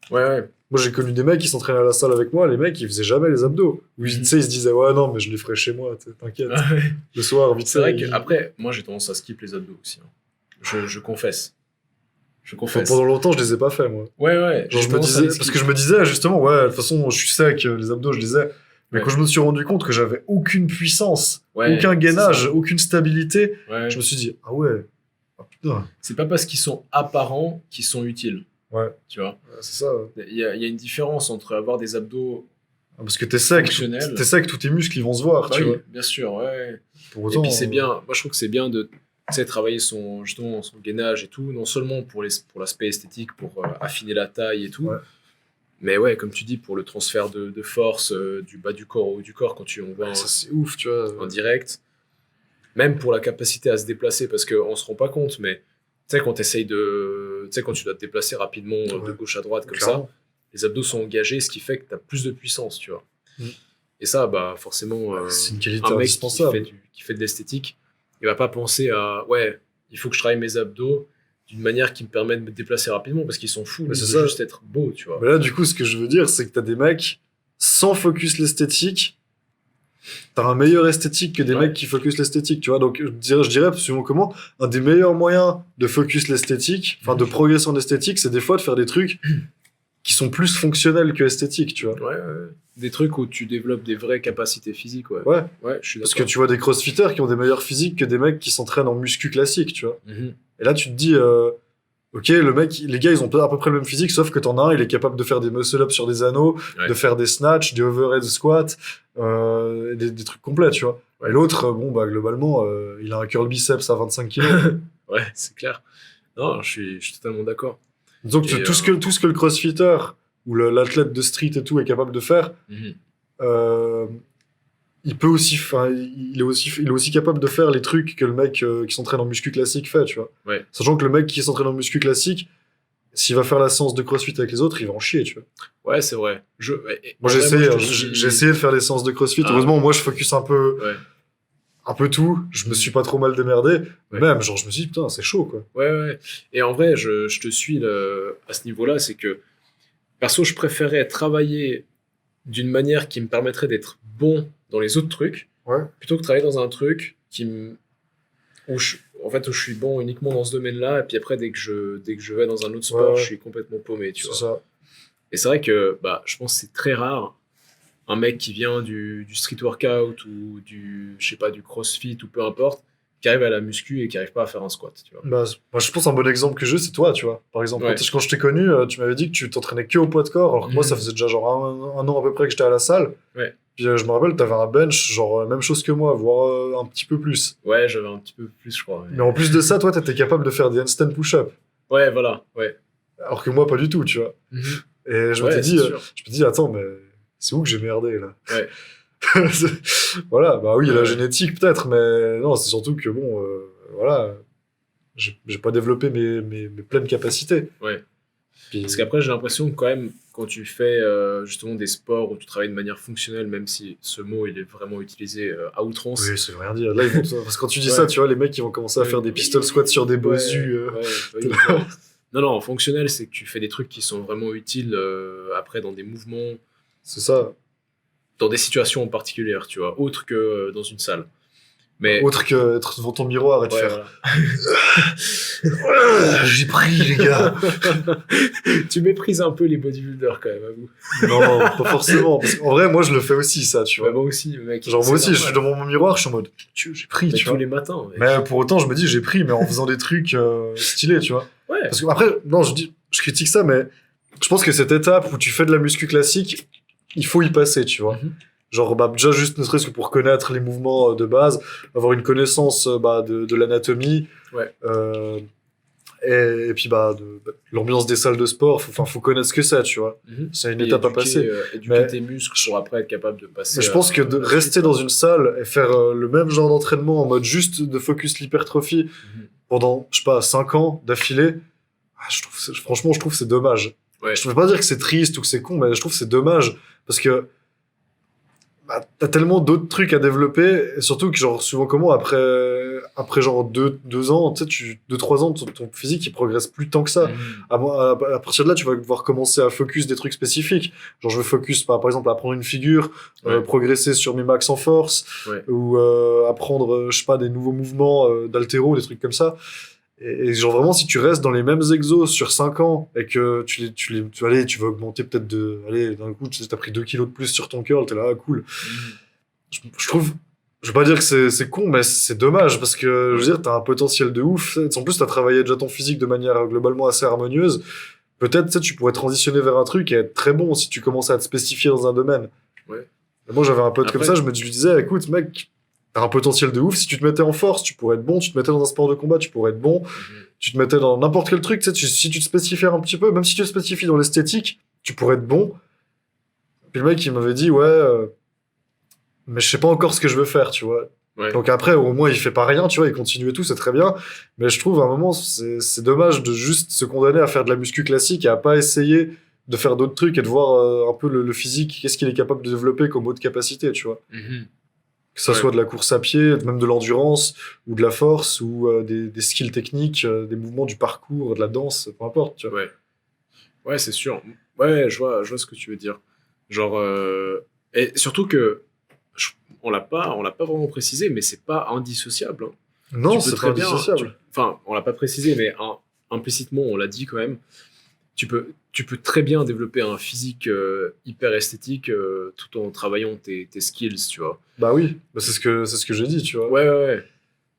A: Ouais, ouais.
B: Moi, j'ai connu des mecs qui s'entraînaient à la salle avec moi, les mecs, ils faisaient jamais les abdos. Ou tu sais, ils se disaient, ouais, non, mais je les ferai chez moi, t'inquiète.
A: Ouais.
B: Le soir, vite
A: C'est vrai
B: fait,
A: que, après, moi, j'ai tendance à skip les abdos aussi. Hein. Je confesse. Je
B: Enfin,
A: confesse.
B: pendant longtemps, je les ai pas fait, moi.
A: Ouais, ouais.
B: Genre,
A: j'ai
B: je me
A: tendance à les
B: disais, parce
A: skip.
B: que je me disais, justement, ouais, de toute façon, je suis sec, les abdos, je les ai. Mais
A: Ouais.
B: quand je me suis rendu compte que j'avais aucune puissance,
A: Ouais,
B: aucun
A: c'est
B: gainage,
A: ça.
B: aucune stabilité,
A: Ouais.
B: je me suis dit, ah ouais, ah putain,
A: C'est pas parce qu'ils sont apparents qu'ils sont utiles,
B: ouais,
A: tu vois.
B: c'est ça. Ouais.
A: Il y a une différence entre avoir des abdos
B: Ah, parce que t'es sec,
A: fonctionnels.
B: t'es sec, tous tes muscles, ils vont se voir,
A: Bah
B: tu
A: oui,
B: vois.
A: bien sûr, ouais.
B: Pour
A: Et
B: autant,
A: puis c'est bien, moi je trouve que c'est bien de tu sais, travailler justement son gainage et tout, non seulement pour l'aspect esthétique, pour affiner la taille et tout,
B: Ouais.
A: mais ouais, comme tu dis, pour le transfert de force du bas du corps au haut du corps quand on voit
B: ça c'est ouf, tu vois.
A: en direct, même pour la capacité à se déplacer, parce qu'on se rend pas compte, mais tu sais, quand tu sais, quand tu dois te déplacer rapidement de
B: Ouais.
A: gauche à droite comme
B: Clairement.
A: ça, les abdos sont engagés, ce qui fait que tu as plus de puissance, tu vois.
B: Mm.
A: Et ça, bah forcément,
B: C'est une qualité
A: un mec
B: indispensable.
A: qui fait de l'esthétique, il va pas penser à ouais, il faut que je travaille mes abdos d'une manière qui me permet de me déplacer rapidement parce qu'ils sont fous,
B: Mais
A: lui,
B: c'est
A: il veut
B: ça.
A: juste être beau, tu vois.
B: Mais là, du coup, ce que je veux dire, c'est que t'as des mecs sans focus l'esthétique. T'as un meilleur esthétique que des
A: Ouais.
B: mecs qui focus l'esthétique, tu vois. Donc, je dirais, suivant comment, un des meilleurs moyens de focus l'esthétique, enfin, de progresser en esthétique, c'est des fois de faire des trucs qui sont plus fonctionnels que esthétiques, tu vois.
A: Ouais, ouais. Des trucs où tu développes des vraies capacités physiques, ouais.
B: Ouais.
A: Ouais, je suis
B: Parce que
A: d'accord.
B: tu vois des crossfitters qui ont des meilleurs physiques que des mecs qui s'entraînent en muscu classique, tu vois.
A: Mhm.
B: Et là, tu te dis, ok, le mec, les gars, ils ont à peu près le même physique, sauf que t'en as un, il est capable de faire des muscle-ups sur des anneaux,
A: Ouais.
B: de faire des snatchs, des overhead squats, des trucs complets, tu vois.
A: Ouais.
B: Et l'autre, bon, bah, globalement, il a un curl biceps à 25 kilos.
A: Ouais, c'est clair. Non, je suis totalement d'accord.
B: Donc,
A: Et,
B: tout ce que le crossfitter ou l'athlète de street et tout est capable de faire,
A: Mhm.
B: il peut aussi, enfin, il est aussi capable de faire les trucs que le mec qui s'entraîne en muscu classique fait, tu vois.
A: Ouais.
B: Sachant que le mec qui s'entraîne en muscu classique, s'il va faire la séance de crossfit avec les autres, il va en chier, tu vois.
A: Ouais, c'est vrai.
B: Moi, j'ai essayé, j'ai essayé de faire les séances de crossfit.
A: Ah.
B: Heureusement, moi, je focus
A: Ouais.
B: un peu tout. Je me suis pas trop mal démerdé.
A: Ouais.
B: Même, genre, je me suis dit, putain, c'est chaud, quoi.
A: Ouais, ouais. Et en vrai, je te suis à ce niveau-là, c'est que, perso, je préférais travailler d'une manière qui me permettrait d'être bon dans les autres trucs,
B: Ouais.
A: plutôt que travailler dans un truc où en fait, où je suis bon uniquement dans ce domaine-là, et puis après, dès que je vais dans un autre sport,
B: Ouais.
A: je suis complètement paumé, tu
B: C'est
A: vois.
B: ça.
A: Et c'est vrai que, bah, je pense que c'est très rare, un mec qui vient du street workout ou je sais pas, du crossfit ou peu importe, qui arrive à la muscu et qui arrive pas à faire un squat, tu vois.
B: Bah, moi, je pense un bon exemple que j'ai, c'est toi, tu vois. Par exemple,
A: Ouais.
B: quand je t'ai connu, tu m'avais dit que tu t'entraînais que au poids de corps, alors que moi, ça faisait déjà genre un an à peu près que j'étais à la salle.
A: Ouais.
B: Puis je me rappelle, t'avais un bench, genre même chose que moi, voire un petit peu plus.
A: Ouais, j'avais un petit peu plus, je crois.
B: Mais en plus de ça, toi, t'étais capable de faire des handstand push-up.
A: Ouais, voilà, ouais.
B: Alors que moi, pas du tout, tu vois. Et je
A: Ouais,
B: m'étais dit,
A: c'est sûr.
B: je me dis, attends, mais c'est où que j'ai merdé, là?
A: Ouais.
B: Voilà, bah oui, la
A: Ouais.
B: génétique, peut-être, mais non, c'est surtout que, bon, voilà, j'ai pas développé mes pleines capacités.
A: Ouais.
B: Puis,
A: Parce qu'après, j'ai l'impression que quand même, quand tu fais justement des sports où tu travailles de manière fonctionnelle, même si ce mot il est vraiment utilisé à outrance.
B: oui, ça veut rien dire. Là, parce que quand tu dis
A: Ouais.
B: ça, tu vois, les mecs, ils vont commencer à faire des pistol squats sur des bosus.
A: Ouais, oui, non. Non, fonctionnel, c'est que tu fais des trucs qui sont vraiment utiles après dans des mouvements,
B: C'est ça.
A: dans des situations particulières, tu vois, autre que dans une salle. Mais
B: Autre que être devant ton miroir et de
A: ouais,
B: faire
A: voilà.
B: j'ai pris, les gars.
A: Tu méprises un peu les bodybuilders quand même, avoue.
B: Non, pas forcément. Parce qu'en vrai, moi, je le fais aussi, ça, tu
A: Ouais,
B: vois.
A: moi aussi, mec.
B: Genre,
A: c'est
B: moi aussi, je suis
A: normal.
B: devant mon miroir, je suis en mode, j'ai pris,
A: Mais
B: tu
A: tous
B: vois.
A: les matins. Mec.
B: Mais pour autant, je me dis, j'ai pris, mais en faisant des trucs stylés, tu vois.
A: Ouais.
B: Parce que après, non, je critique ça, mais je pense que cette étape où tu fais de la muscu classique, il faut y passer, tu vois.
A: Mhm.
B: Genre, bah, déjà, juste ne serait-ce que pour connaître les mouvements de base, avoir une connaissance de l'anatomie.
A: Ouais.
B: Et puis, l'ambiance des salles de sport, faut connaître ce que c'est, tu vois.
A: Mhm.
B: C'est une
A: Et
B: étape à
A: éduquer,
B: passer.
A: éduquer
B: Mais-
A: tes muscles pour après être capable de passer.
B: Mais je pense que de
A: à la
B: rester
A: suite,
B: dans
A: quoi.
B: une salle et faire le même genre d'entraînement en mode juste de focus l'hypertrophie
A: Mhm.
B: pendant, je sais pas, 5 ans d'affilée, franchement, je trouve que c'est dommage.
A: Ouais.
B: Je veux pas dire que c'est triste ou que c'est con, mais je trouve que c'est dommage parce que t'as tellement d'autres trucs à développer et surtout que genre souvent comment après genre 2 ans, tu sais, 2-3 ans, ton physique il progresse plus tant que ça.
A: Mhm.
B: À partir de là, tu vas devoir commencer à focus des trucs spécifiques. Genre, je veux focus, par exemple, à apprendre une figure,
A: Ouais.
B: progresser sur mes max en force,
A: Ouais.
B: ou apprendre, je sais pas, des nouveaux mouvements d'haltéro, des trucs comme ça. Et genre, vraiment, si tu restes dans les mêmes exos sur 5 ans et que allez, tu vas augmenter peut-être allez, d'un coup, tu sais, t'as pris 2 kilos de plus sur ton curl, t'es là, ah, cool.
A: Mhm.
B: Je trouve, je veux pas dire que c'est con, mais c'est dommage parce que, je veux dire, t'as un potentiel de ouf. En plus, t'as travaillé déjà ton physique de manière globalement assez harmonieuse. Peut-être, tu sais, tu pourrais transitionner vers un truc et être très bon si tu commençais à te spécifier dans un domaine.
A: Ouais.
B: Et moi, j'avais un pote comme
A: Après-
B: ça, je lui disais, écoute, mec, t'as un potentiel de ouf. Si tu te mettais en force, tu pourrais être bon. Tu te mettais dans un sport de combat, tu pourrais être bon.
A: Mhm.
B: Tu te mettais dans n'importe quel truc, tu sais, si tu te spécifiais un petit peu, même si tu te spécifies dans l'esthétique, tu pourrais être bon. Puis le mec, il m'avait dit, ouais, mais je sais pas encore ce que je veux faire, tu vois.
A: Ouais.
B: Donc après, au moins, il fait pas rien, tu vois, il continue et tout, c'est très bien. Mais je trouve, à un moment, c'est dommage de juste se condamner à faire de la muscu classique et à pas essayer de faire d'autres trucs et de voir un peu le physique, qu'est-ce qu'il est capable de développer comme autre capacité, tu vois.
A: Mhm.
B: Que ça
A: Ouais.
B: soit de la course à pied, même de l'endurance, ou de la force, ou des skills techniques, des mouvements du parcours, de la danse, peu importe, tu vois.
A: Ouais. Ouais, c'est sûr. Ouais, je vois ce que tu veux dire. Genre, et surtout que on l'a pas vraiment précisé, mais c'est pas indissociable. Hein.
B: Non,
A: Tu peux
B: c'est
A: très
B: pas
A: bien-
B: indissociable.
A: Enfin, on l'a pas précisé, mais implicitement, on l'a dit quand même. Tu peux très bien développer un physique hyper esthétique tout en travaillant tes skills, tu vois.
B: Bah oui, bah c'est ce que j'ai dit, tu vois.
A: Ouais.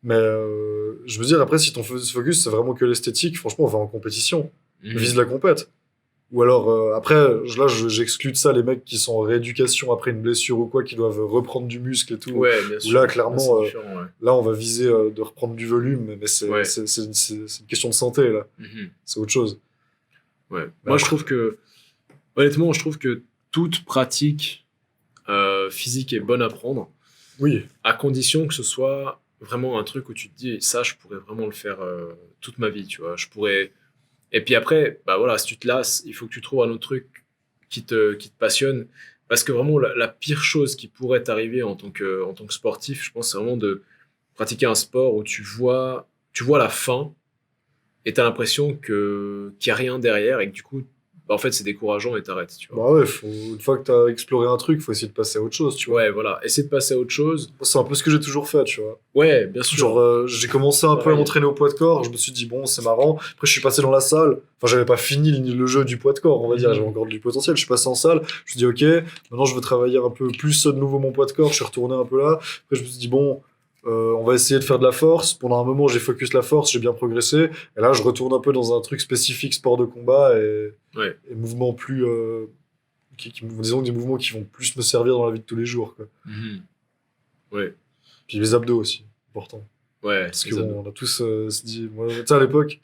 B: Mais je veux dire, après, si ton focus, c'est vraiment que l'esthétique, franchement, on va en compétition.
A: Mhm.
B: Vise la compète. Ou alors, après, là, j'exclus de ça les mecs qui sont en rééducation après une blessure ou quoi, qui doivent reprendre du muscle et tout.
A: Ouais, bien sûr.
B: là, clairement,
A: c'est différent, ouais.
B: Là, on va viser de reprendre du volume, mais c'est
A: Ouais.
B: une question de santé, là.
A: Mhm.
B: C'est autre chose.
A: Ouais.
B: Bah,
A: Moi, je trouve que, honnêtement, toute pratique physique est bonne à prendre,
B: Oui,
A: à condition que ce soit vraiment un truc où tu te dis, ça, je pourrais vraiment le faire toute ma vie, tu vois. Je pourrais. Et puis après, bah voilà, si tu te lasses, il faut que tu trouves un autre truc qui te passionne. Parce que vraiment, la pire chose qui pourrait t'arriver en tant que sportif, je pense, c'est vraiment de pratiquer un sport où tu vois la fin et t'as l'impression qu'il n'y a rien derrière et que du coup, bah, en fait, c'est décourageant et t'arrêtes, tu vois.
B: bah ouais, une fois que t'as exploré un truc, faut essayer de passer à autre chose, tu vois.
A: Ouais, voilà. Essayer de passer à autre chose.
B: C'est un peu ce que j'ai toujours fait, tu vois.
A: Ouais, bien sûr.
B: Genre, j'ai commencé un peu à
A: Pareil.
B: m'entraîner au poids de corps, je me suis dit, bon, c'est marrant. Après, je suis passé dans la salle. Enfin, j'avais pas fini le jeu du poids de corps, on va dire.
A: Mhm.
B: J'avais encore du potentiel. Je suis passé en salle. Je me suis dit, ok, maintenant, je veux travailler un peu plus de nouveau mon poids de corps. Je suis retourné un peu là. Après, je me suis dit, bon, on va essayer de faire de la force. Pendant un moment, j'ai focus la force, j'ai bien progressé. Et là, je retourne un peu dans un truc spécifique sport de combat et mouvements plus. Disons des mouvements qui vont plus me servir dans la vie de tous les jours, quoi.
A: Mhm. Ouais,
B: Puis les abdos aussi, important.
A: ouais.
B: Parce
A: les
B: que
A: abdos.
B: bon, on a tous se dit, moi, tu sais, à l'époque,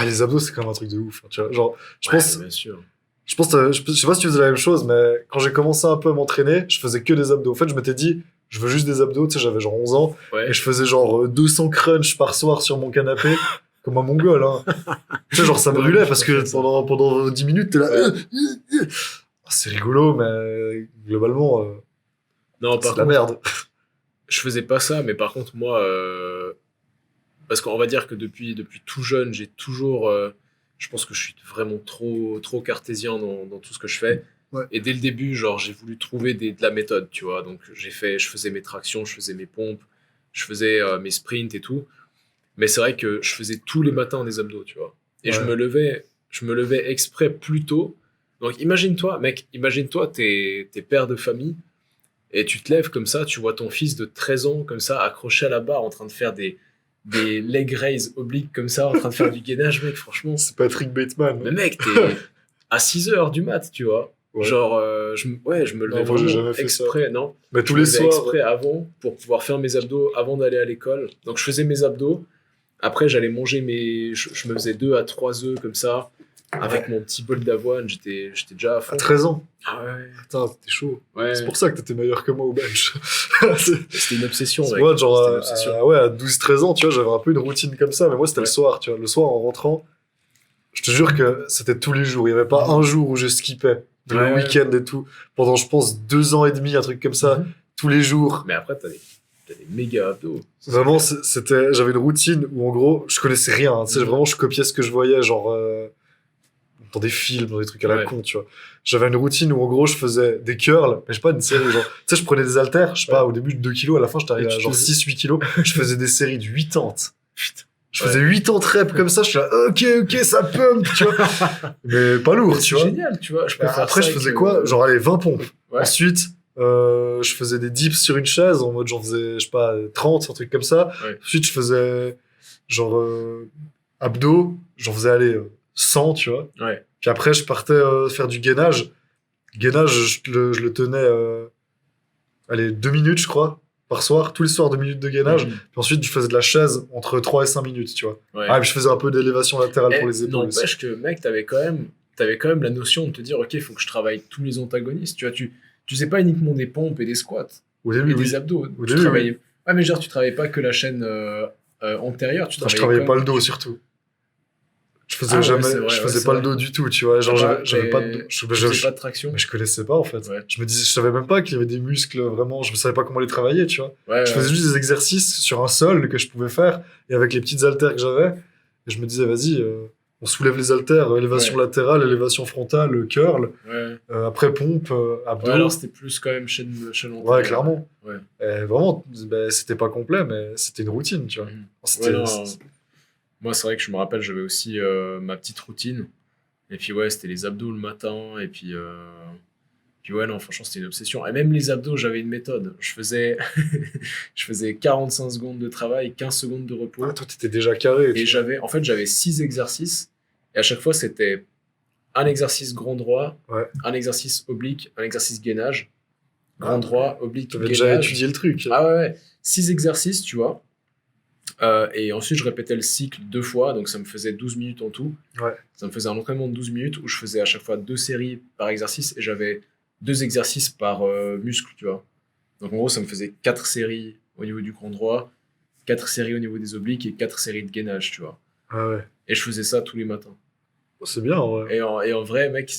B: les abdos, c'est quand même un truc de ouf. Hein, tu vois. Genre, je
A: Ouais,
B: pense,
A: bien sûr.
B: je sais pas si tu faisais la même chose, mais quand j'ai commencé un peu à m'entraîner, je faisais que des abdos. En fait, je m'étais dit, je veux juste des abdos. Tu sais, j'avais genre 11 ans
A: Ouais.
B: et je faisais genre 200 crunch par soir sur mon canapé. comme un mongol, hein. Tu sais, genre, ça brûlait
A: Ouais,
B: parce
A: je
B: que
A: pense ça.
B: pendant 10 minutes, t'es là. Ah, c'est rigolo, mais globalement,
A: Non,
B: c'est
A: par
B: de la
A: contre,
B: merde.
A: je faisais pas ça, mais par contre, moi, parce qu'on va dire que depuis tout jeune, j'ai toujours, je pense que je suis vraiment trop cartésien dans tout ce que je fais.
B: Ouais.
A: Et dès le début, genre, j'ai voulu trouver de la méthode, tu vois. Donc, je faisais mes tractions, je faisais mes pompes, je faisais mes sprints et tout. Mais c'est vrai que je faisais tous les matins des abdos, tu vois. Et
B: Ouais.
A: je me levais exprès plus tôt. Donc, imagine-toi, mec, imagine-toi, t'es père de famille et tu te lèves comme ça, tu vois ton fils de 13 ans comme ça, accroché à la barre, en train de faire des leg raise obliques comme ça, en train de faire du gainage, mec, franchement.
B: C'est Patrick Bateman.
A: Mais mec, t'es à 6 heures du mat, tu vois.
B: Ouais.
A: Genre, ouais, je me levais
B: Non, moi, j'ai
A: vraiment
B: jamais fait ça.
A: exprès, non.
B: Mais
A: Je
B: tous
A: me
B: les
A: levais
B: soirs.
A: exprès avant pour pouvoir faire mes abdos avant d'aller à l'école. Donc je faisais mes abdos. Après, j'allais manger je me faisais 2 à 3 œufs comme ça, avec
B: Ouais.
A: mon petit bol d'avoine. J'étais déjà à
B: À
A: fond.
B: 13 ans.
A: Ah ouais.
B: Putain, t'es chaud.
A: Ouais.
B: C'est pour ça que t'étais meilleur que moi au bench.
A: C'était une obsession,
B: C'est
A: mec.
B: moi, genre,
A: C'était une obsession.
B: ouais, à 12-13 ans, tu vois, j'avais un peu une routine comme ça, mais moi, c'était le
A: Ouais.
B: soir, tu vois. Le soir, en rentrant, je te jure que c'était tous les jours. Il n'y avait pas un jour où je skippais. Le
A: Ouais.
B: week-end et tout. Pendant, je pense, 2 ans et demi, un truc comme ça,
A: Mhm.
B: tous les jours.
A: Mais après, t'as des méga abdos.
B: Vraiment, j'avais une routine où, en gros, je connaissais rien, hein. Tu sais,
A: Mhm.
B: vraiment, je copiais ce que je voyais, genre, dans des films, dans des trucs à la
A: Ouais.
B: con, tu vois. J'avais une routine où, en gros, je faisais des curls, mais je sais pas, une série, genre, tu sais, je prenais des haltères, je sais pas, au début de 2 kilos, à la fin, j'étais arrivé
A: Et
B: à
A: tu
B: genre
A: te-
B: 6-8 kilos, je faisais des séries de 80.
A: Putain.
B: Je
A: Ouais.
B: faisais 80 reps comme ça, je suis là, ok, ça pump, tu vois. Mais pas lourd, tu
A: C'est
B: vois.
A: génial, tu vois. Je peux faire
B: Après,
A: ça
B: je faisais
A: avec,
B: quoi? Genre, allez, 20 pompes.
A: Ouais.
B: Ensuite, je faisais des dips sur une chaise, en mode, j'en faisais, je sais pas, 30, un truc comme ça.
A: Ouais.
B: Ensuite, je faisais, genre, abdos, j'en faisais, aller 100, tu vois.
A: Ouais.
B: Puis après, je partais faire du gainage. Gainage, je le tenais, allez, 2 minutes, je crois, par soir. Tous les soirs, 2 minutes de gainage.
A: Mhm.
B: Puis ensuite, je faisais de la chaise entre 3 et 5 minutes, tu vois.
A: Ouais.
B: Ah, puis je faisais un peu d'élévation latérale
A: Eh,
B: pour les épaules aussi.
A: n'empêche que, mec, t'avais quand même la notion de te dire, ok, il faut que je travaille tous les antagonistes. Tu vois, tu faisais pas uniquement des pompes et des squats
B: Au
A: et
B: début,
A: des
B: oui.
A: abdos.
B: Au
A: Tu
B: début,
A: travaillais. Ouais, mais genre, tu travaillais pas que la chaîne antérieure, tu
B: Enfin, je
A: travaillais
B: travaillais pas
A: quand
B: le dos,
A: même-
B: surtout. Je faisais
A: Ah ouais,
B: jamais,
A: c'est vrai,
B: je
A: ouais,
B: faisais
A: c'est
B: pas
A: vrai.
B: le dos du tout, tu vois. Genre, j'avais pas de dos.
A: Tu faisais pas de traction.
B: Mais je connaissais pas, en fait.
A: Ouais.
B: Je me disais, je savais même pas qu'il y avait des muscles, vraiment. Je ne savais pas comment les travailler, tu vois.
A: Ouais,
B: Je faisais juste des exercices sur un sol que je pouvais faire, et avec les petites haltères que j'avais. Et je me disais, vas-y, on soulève les haltères, élévation latérale, élévation frontale, curl,
A: ouais.
B: après pompe, abdos.
A: Ouais, alors c'était plus quand même chaîne antérieure.
B: Ouais, clairement.
A: Ouais.
B: Et vraiment, ben, c'était pas complet, mais c'était une routine, tu vois.
A: Mhm.
B: C'était,
A: Ouais, non, moi, c'est vrai que je me rappelle, j'avais aussi ma petite routine. Et puis, ouais, c'était les abdos le matin. Et puis ouais, non, franchement, c'était une obsession. Et même les abdos, j'avais une méthode. Je faisais 45 secondes de travail, 15 secondes de repos.
B: Ah, toi, t'étais déjà carré.
A: Et j'avais 6 exercices. Et à chaque fois, c'était un exercice grand droit,
B: Ouais.
A: un exercice oblique, un exercice gainage. Grand
B: Ah,
A: droit, oblique,
B: T'avais déjà
A: gainage.
B: étudié le truc.
A: Ah ouais. 6 exercices, tu vois. Et ensuite, je répétais le cycle 2 fois, donc ça me faisait 12 minutes en tout.
B: Ouais.
A: Ça me faisait un entraînement de 12 minutes où je faisais à chaque fois 2 séries par exercice et j'avais 2 exercices par muscle, tu vois. Donc en gros, ça me faisait 4 séries au niveau du grand droit, 4 séries au niveau des obliques et 4 séries de gainage, tu vois.
B: Ah ouais.
A: Et je faisais ça tous les matins.
B: Oh, c'est bien, ouais.
A: Et en vrai, mec,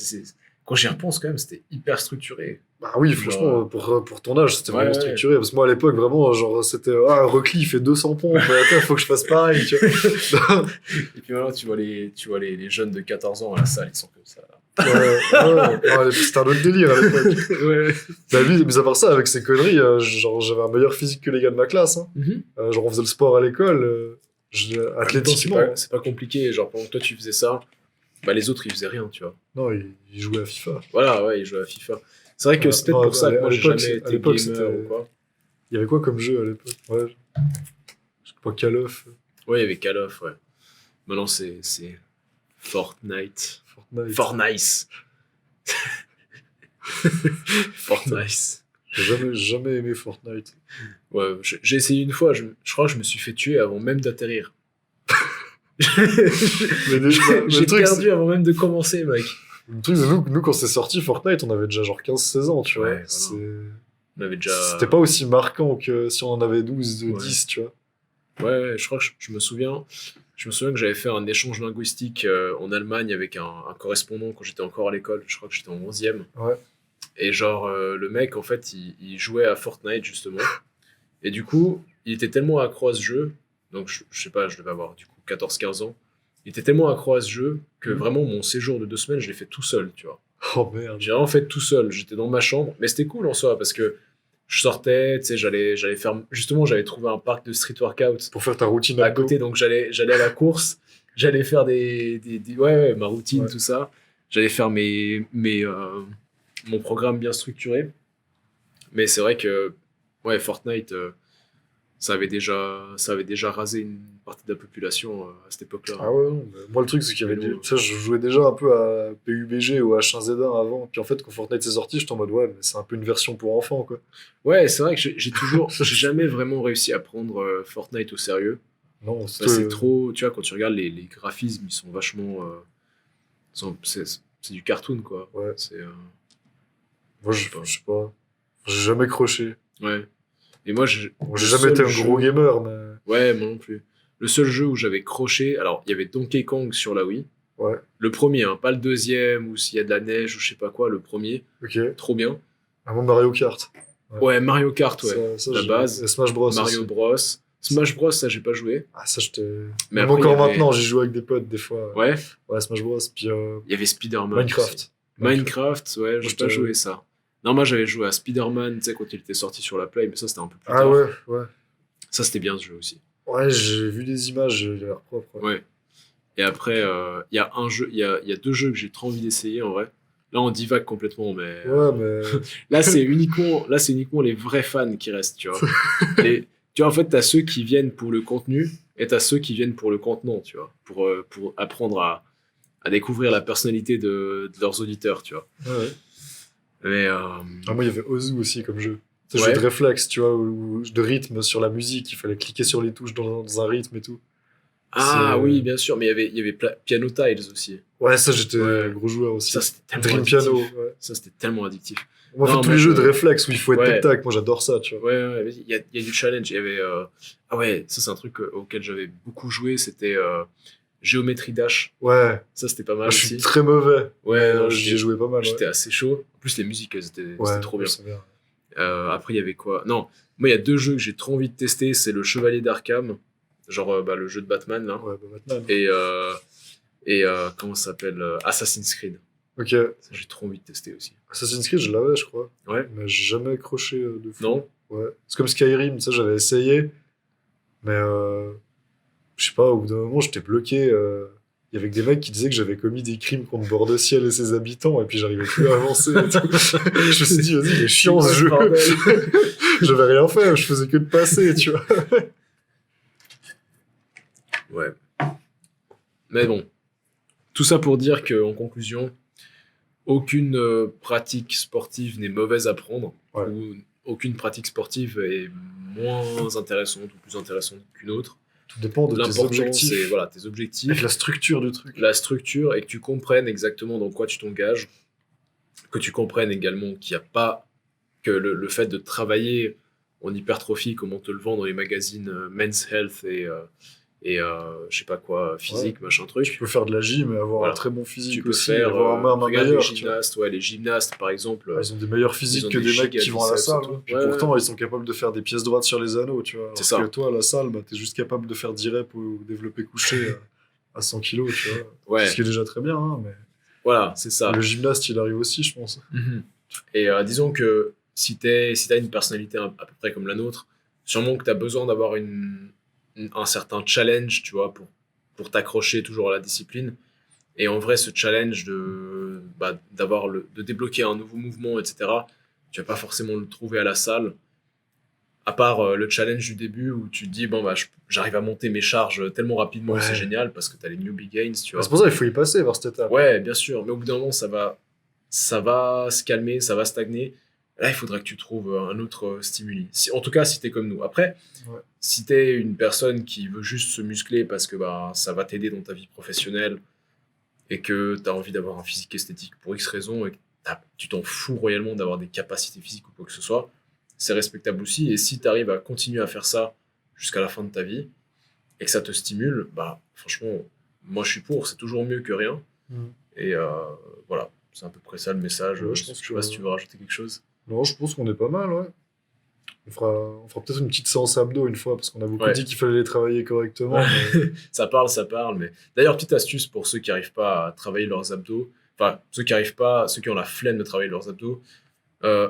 A: quand j'y repense quand même, c'était hyper structuré.
B: Bah oui, franchement, pour ton âge, c'était vraiment
A: Ouais.
B: structuré. Parce que moi, à l'époque, vraiment, genre, c'était, Rocky, il fait 200 pompes, attends, faut que je fasse pareil, tu vois.
A: Et puis maintenant, tu vois les jeunes de 14 ans à la salle, ils sont comme ça.
B: Ouais, c'était un autre délire à l'époque.
A: Ouais.
B: Bah, lui, mais à part ça, avec ces conneries, genre, j'avais un meilleur physique que les gars de ma classe. Hein. Genre, on faisait le sport à l'école, athlétiquement.
A: C'est pas compliqué. Genre, pendant que toi, tu faisais ça, bah, les autres, ils faisaient rien, tu vois.
B: Non, il jouait à FIFA.
A: Voilà, ouais, ils jouaient à FIFA. C'est vrai que c'est peut-être
B: non,
A: pour ça que moi, j'ai
B: l'époque,
A: jamais
B: à
A: été
B: l'époque,
A: gamer
B: c'était-
A: ou quoi.
B: Il y avait quoi comme jeu à l'époque? Ouais. Je sais pas, Call of,
A: Ouais, il y avait Call of, ouais. Maintenant, c'est Fortnite.
B: Fortnite.
A: Fortnite.
B: J'ai jamais aimé Fortnite.
A: Ouais, j'ai essayé une fois, je crois que je me suis fait tuer avant même d'atterrir.
B: Mais le
A: J'ai
B: truc,
A: perdu avant même de commencer, mec.
B: Le truc, c'est nous, quand c'est sorti Fortnite, on avait déjà genre 15-16 ans, tu vois.
A: Ouais, voilà. On avait déjà...
B: C'était pas aussi marquant que si on en avait 12,
A: Ouais.
B: 10, tu vois.
A: Ouais, je crois que je me souviens. Je me souviens que j'avais fait un échange linguistique en Allemagne avec un correspondant quand j'étais encore à l'école. Je crois que j'étais en 11e.
B: Ouais.
A: Et genre, le mec, en fait, il jouait à Fortnite, justement. Et du coup, il était tellement accro à ce jeu. Donc, je sais pas, je devais avoir du coup 14-15 ans. Il était tellement accro à ce jeu que
B: Mhm.
A: vraiment, mon séjour de 2 semaines, je l'ai fait tout seul, tu vois.
B: Oh merde.
A: J'ai vraiment fait tout seul. J'étais dans ma chambre. Mais c'était cool en soi parce que je sortais, tu sais, j'allais faire. Justement, j'avais trouvé un parc de street workout
B: Pour faire ta routine
A: à
B: abdos.
A: côté. Donc, j'allais à la course. J'allais faire ouais, ma routine,
B: Ouais.
A: tout ça. J'allais faire mon programme bien structuré. Mais c'est vrai que, ouais, Fortnite, ça avait déjà rasé une partie de la population à cette époque-là.
B: Ah ouais, non, mais moi le truc c'est qu'il y
A: Mais
B: avait
A: nous,
B: ça, je jouais déjà un peu à PUBG ou à H1Z1 avant, puis en fait quand Fortnite est sorti j'étais en mode ouais mais c'est un peu une version pour enfants quoi.
A: ouais, c'est vrai que j'ai jamais vraiment réussi à prendre Fortnite au sérieux.
B: Non,
A: Bah, c'est trop, tu vois, quand tu regardes les graphismes, ils sont vachement, c'est du cartoon quoi.
B: Ouais,
A: C'est,
B: moi
A: je sais pas.
B: je sais pas, j'ai jamais croché.
A: Ouais. Et moi,
B: Bon,
A: le
B: j'ai jamais été
A: seul
B: un gros
A: jeu,
B: gamer mais
A: ouais, moi non plus. Le seul jeu où j'avais croché, alors il y avait Donkey Kong sur la Wii.
B: ouais,
A: Le premier, hein, pas le deuxième, ou s'il y a de la neige, ou je sais pas quoi, le premier.
B: ok.
A: Trop bien.
B: Ah, moi Mario Kart. Ouais.
A: Ouais, Mario Kart, ouais.
B: Ça
A: La
B: j'ai. Et
A: base.
B: Smash Bros
A: Mario
B: aussi.
A: Bros. Smash Bros, ça, j'ai pas joué.
B: Ah ça j'étais.
A: Mais
B: Même
A: après, il y
B: encore
A: avait.
B: maintenant j'y joue avec des potes des fois.
A: Ouais,
B: Ouais, Smash Bros. Puis
A: il y avait Spider-Man aussi.
B: Minecraft.
A: Minecraft, ouais,
B: Moi,
A: j'ai pas joué ça. Non, moi, j'avais joué à Spider-Man, tu sais, quand il était sorti sur la Play, mais ça, c'était un peu plus
B: Ah
A: tard.
B: ouais, ouais.
A: Ça, c'était bien ce jeu aussi.
B: Ouais, j'ai vu des images, il a l'air propre. Ouais.
A: Ouais. Et après, il y a un jeu, il y a 2 jeux que j'ai trop envie d'essayer en vrai. Là, on divague complètement, mais
B: Ouais, mais.
A: là, c'est uniquement les vrais fans qui restent, tu vois. Et, tu vois, en fait, t'as ceux qui viennent pour le contenu et t'as ceux qui viennent pour le contenant, tu vois, pour apprendre à découvrir la personnalité de leurs auditeurs, tu vois.
B: Ouais.
A: Mais,
B: Ah, moi, il y avait Ozu aussi comme jeu. C'est un
A: ouais.
B: jeu de réflexe, tu vois, ou de rythme sur la musique. Il fallait cliquer sur les touches dans un rythme et tout.
A: Ah oui, bien sûr, mais il y avait Piano Tiles aussi.
B: Ouais, ça, j'étais
A: Ouais.
B: gros joueur aussi.
A: Ça, c'était tellement
B: Dream
A: addictif.
B: Piano. Ouais.
A: Ça, c'était tellement addictif.
B: Moi, en
A: Non,
B: fait, tous
A: moi,
B: les jeux de
A: je-
B: réflexe où il faut être
A: Ouais.
B: tac-tac, moi, j'adore ça, tu vois.
A: Ouais, ouais, il y a du challenge. Il y avait. Ah ouais, ça, c'est un truc auquel j'avais beaucoup joué. C'était Geometry Dash.
B: Ouais.
A: Ça, c'était pas mal
B: Moi, je
A: aussi.
B: suis très mauvais.
A: Ouais,
B: mais
A: non,
B: j'y ai joué pas mal.
A: j'étais
B: Ouais,
A: assez chaud. En plus, les musiques, c'était
B: ouais,
A: trop bien.
B: je sais bien.
A: Après, il y avait quoi? Non, moi, il y a 2 jeux que j'ai trop envie de tester. C'est le Chevalier d'Arkham, genre le jeu de Batman, là.
B: Ouais, bah, Batman.
A: Et comment ça s'appelle? Assassin's Creed.
B: Ok.
A: Ça, j'ai trop envie de tester aussi.
B: Assassin's Creed, je l'avais, je crois.
A: Ouais.
B: Mais j'ai jamais accroché de fou.
A: Non?
B: Ouais. C'est comme Skyrim, ça, j'avais essayé. Mais je sais pas, au bout d'un moment, j'étais bloqué. Il y avait que des mecs qui disaient que j'avais commis des crimes contre Bord-de-Ciel et ses habitants, et puis j'arrivais plus à avancer. Et tout. Je me suis dit, vas-y, il est chiant ce jeu. J'avais rien fait, je faisais que de passer, tu vois.
A: Ouais. Mais bon, tout ça pour dire qu'en conclusion, aucune pratique sportive n'est mauvaise à prendre,
B: Ouais.
A: ou aucune pratique sportive est moins intéressante ou plus intéressante qu'une autre.
B: Tout dépend de tes
A: L'important,
B: objectifs.
A: c'est voilà, tes
B: Avec
A: objectifs,
B: la structure du truc.
A: la structure, et que tu comprennes exactement dans quoi tu t'engages, que tu comprennes également qu'il n'y a pas que le fait de travailler en hypertrophie, comme on te le vend dans les magazines Men's Health et je sais pas quoi, physique, machin
B: Tu
A: truc.
B: peux faire de la gym et avoir
A: Voilà.
B: un très bon physique
A: Tu peux
B: aussi,
A: faire,
B: avoir un main
A: regarde
B: meilleur.
A: les
B: tu vois.
A: gymnastes, ouais, les gymnastes par exemple.
B: Ils ont des meilleurs physiques
A: ils ont
B: que
A: des
B: des mecs qui vont à la
A: giga
B: salle.
A: biceps et tout.
B: Puis
A: Ouais,
B: pourtant, ils sont capables de faire des pièces droites sur les anneaux, tu vois.
A: C'est
B: Alors
A: ça.
B: que toi, à la salle, bah, t'es juste capable de faire 10 reps ou développer couché à 100 kilos, tu vois.
A: Ouais,
B: Ce qui est déjà très bien, hein, mais
A: voilà, c'est ça.
B: le gymnaste, il arrive aussi, je pense.
A: Mhm. Et disons que si t'as une personnalité à peu près comme la nôtre, sûrement que t'as besoin d'avoir un certain challenge, tu vois, pour t'accrocher toujours à la discipline. Et en vrai, ce challenge de débloquer un nouveau mouvement, etc., tu vas pas forcément le trouver à la salle, à part le challenge du début où tu te dis, bon, bah, j'arrive à monter mes charges tellement rapidement,
B: Ouais.
A: c'est génial, parce que t'as les newbie gains, tu
B: Bah,
A: vois.
B: c'est pour ça qu'il faut y passer vers cette étape.
A: Ouais, bien sûr, mais au bout d'un moment, ça va se calmer, ça va stagner. Là, il faudrait que tu trouves un autre stimuli. En tout cas, si t'es comme nous. Après,
B: Ouais.
A: si t'es une personne qui veut juste se muscler parce que bah, ça va t'aider dans ta vie professionnelle et que t'as envie d'avoir un physique esthétique pour X raisons et que tu t'en fous royalement d'avoir des capacités physiques ou quoi que ce soit, c'est respectable aussi. Et si t'arrives à continuer à faire ça jusqu'à la fin de ta vie, et que ça te stimule, bah franchement, moi je suis pour, c'est toujours mieux que rien. Et voilà, c'est à peu près ça le message.
B: Ouais,
A: Je
B: je pense
A: sais pas si tu veux rajouter quelque chose.
B: Non, je pense qu'on est pas mal, ouais. On fera peut-être une petite séance abdos une fois, parce qu'on a beaucoup
A: Ouais.
B: dit qu'il fallait les travailler correctement.
A: Ouais.
B: mais-
A: Ça parle, mais d'ailleurs, petite astuce pour ceux qui n'arrivent pas à travailler leurs abdos, enfin, ceux qui ont la flemme de travailler leurs abdos,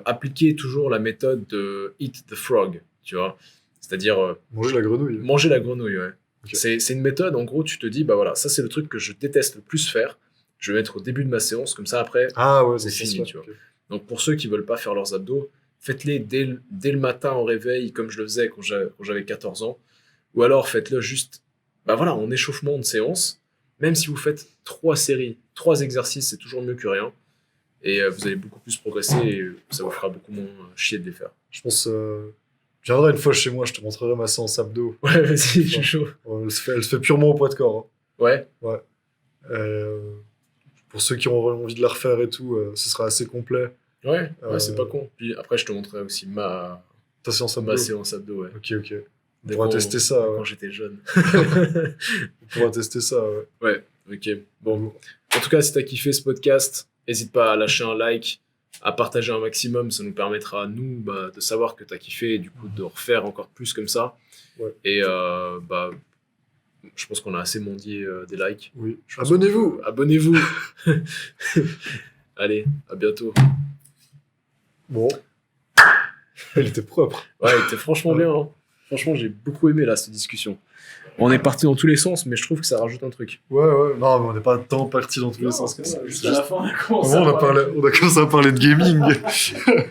A: appliquez toujours la méthode de Eat the Frog, tu vois. C'est-à-dire
B: Manger la grenouille.
A: manger la grenouille, ouais.
B: Ok.
A: C'est une méthode, en gros, tu te dis, bah voilà, ça c'est le truc que je déteste le plus faire, je vais mettre au début de ma séance, comme ça après,
B: Ah ouais,
A: c'est
B: donc ça
A: fini,
B: se fait,
A: tu vois.
B: ok.
A: donc pour ceux qui veulent pas faire leurs abdos, faites-les dès le matin au réveil, comme je le faisais quand j'avais 14 ans. Ou alors faites-le juste, bah voilà, en échauffement de séance. Même si vous faites 3 séries, 3 exercices, c'est toujours mieux que rien. Et vous allez beaucoup plus progresser et ça vous fera beaucoup moins chier de les faire.
B: Je pense. Tu viendras une fois chez moi, je te montrerai ma séance abdos.
A: Ouais, vas-y, je suis chaud.
B: Elle se fait purement au poids de corps.
A: Ouais,
B: Hein. Euh, pour ceux qui ont envie de la refaire et tout, ce sera assez complet.
A: ouais, c'est
B: Euh,
A: pas con. Puis après, je te montrerai aussi ma
B: Ta séance abdos.
A: séance abdos, ouais.
B: Ok. On
A: De
B: pourra
A: quand-
B: tester ça.
A: de Quand
B: Ouais.
A: j'étais jeune.
B: On pourra tester ça. Ouais.
A: Ouais, ok. Bon, en tout cas, si t'as kiffé ce podcast, n'hésite pas à lâcher un like, à partager un maximum. Ça nous permettra, nous, bah, de savoir que t'as kiffé et du coup de refaire encore plus comme ça.
B: Ouais.
A: Et bah, je pense qu'on a assez mendié des likes.
B: Oui.
A: Je pense
B: Abonnez-vous.
A: Abonnez-vous. Allez, à bientôt.
B: Bon. Elle était propre.
A: Ouais, c'était franchement bien. Hein. Franchement, j'ai beaucoup aimé là cette discussion. On est parti dans tous les sens, mais je trouve que ça rajoute un truc.
B: Ouais. Non, mais on n'est pas tant parti dans tous les sens que ça.
A: Jusqu'à la fin, on a
B: On a commencé à parler de gaming.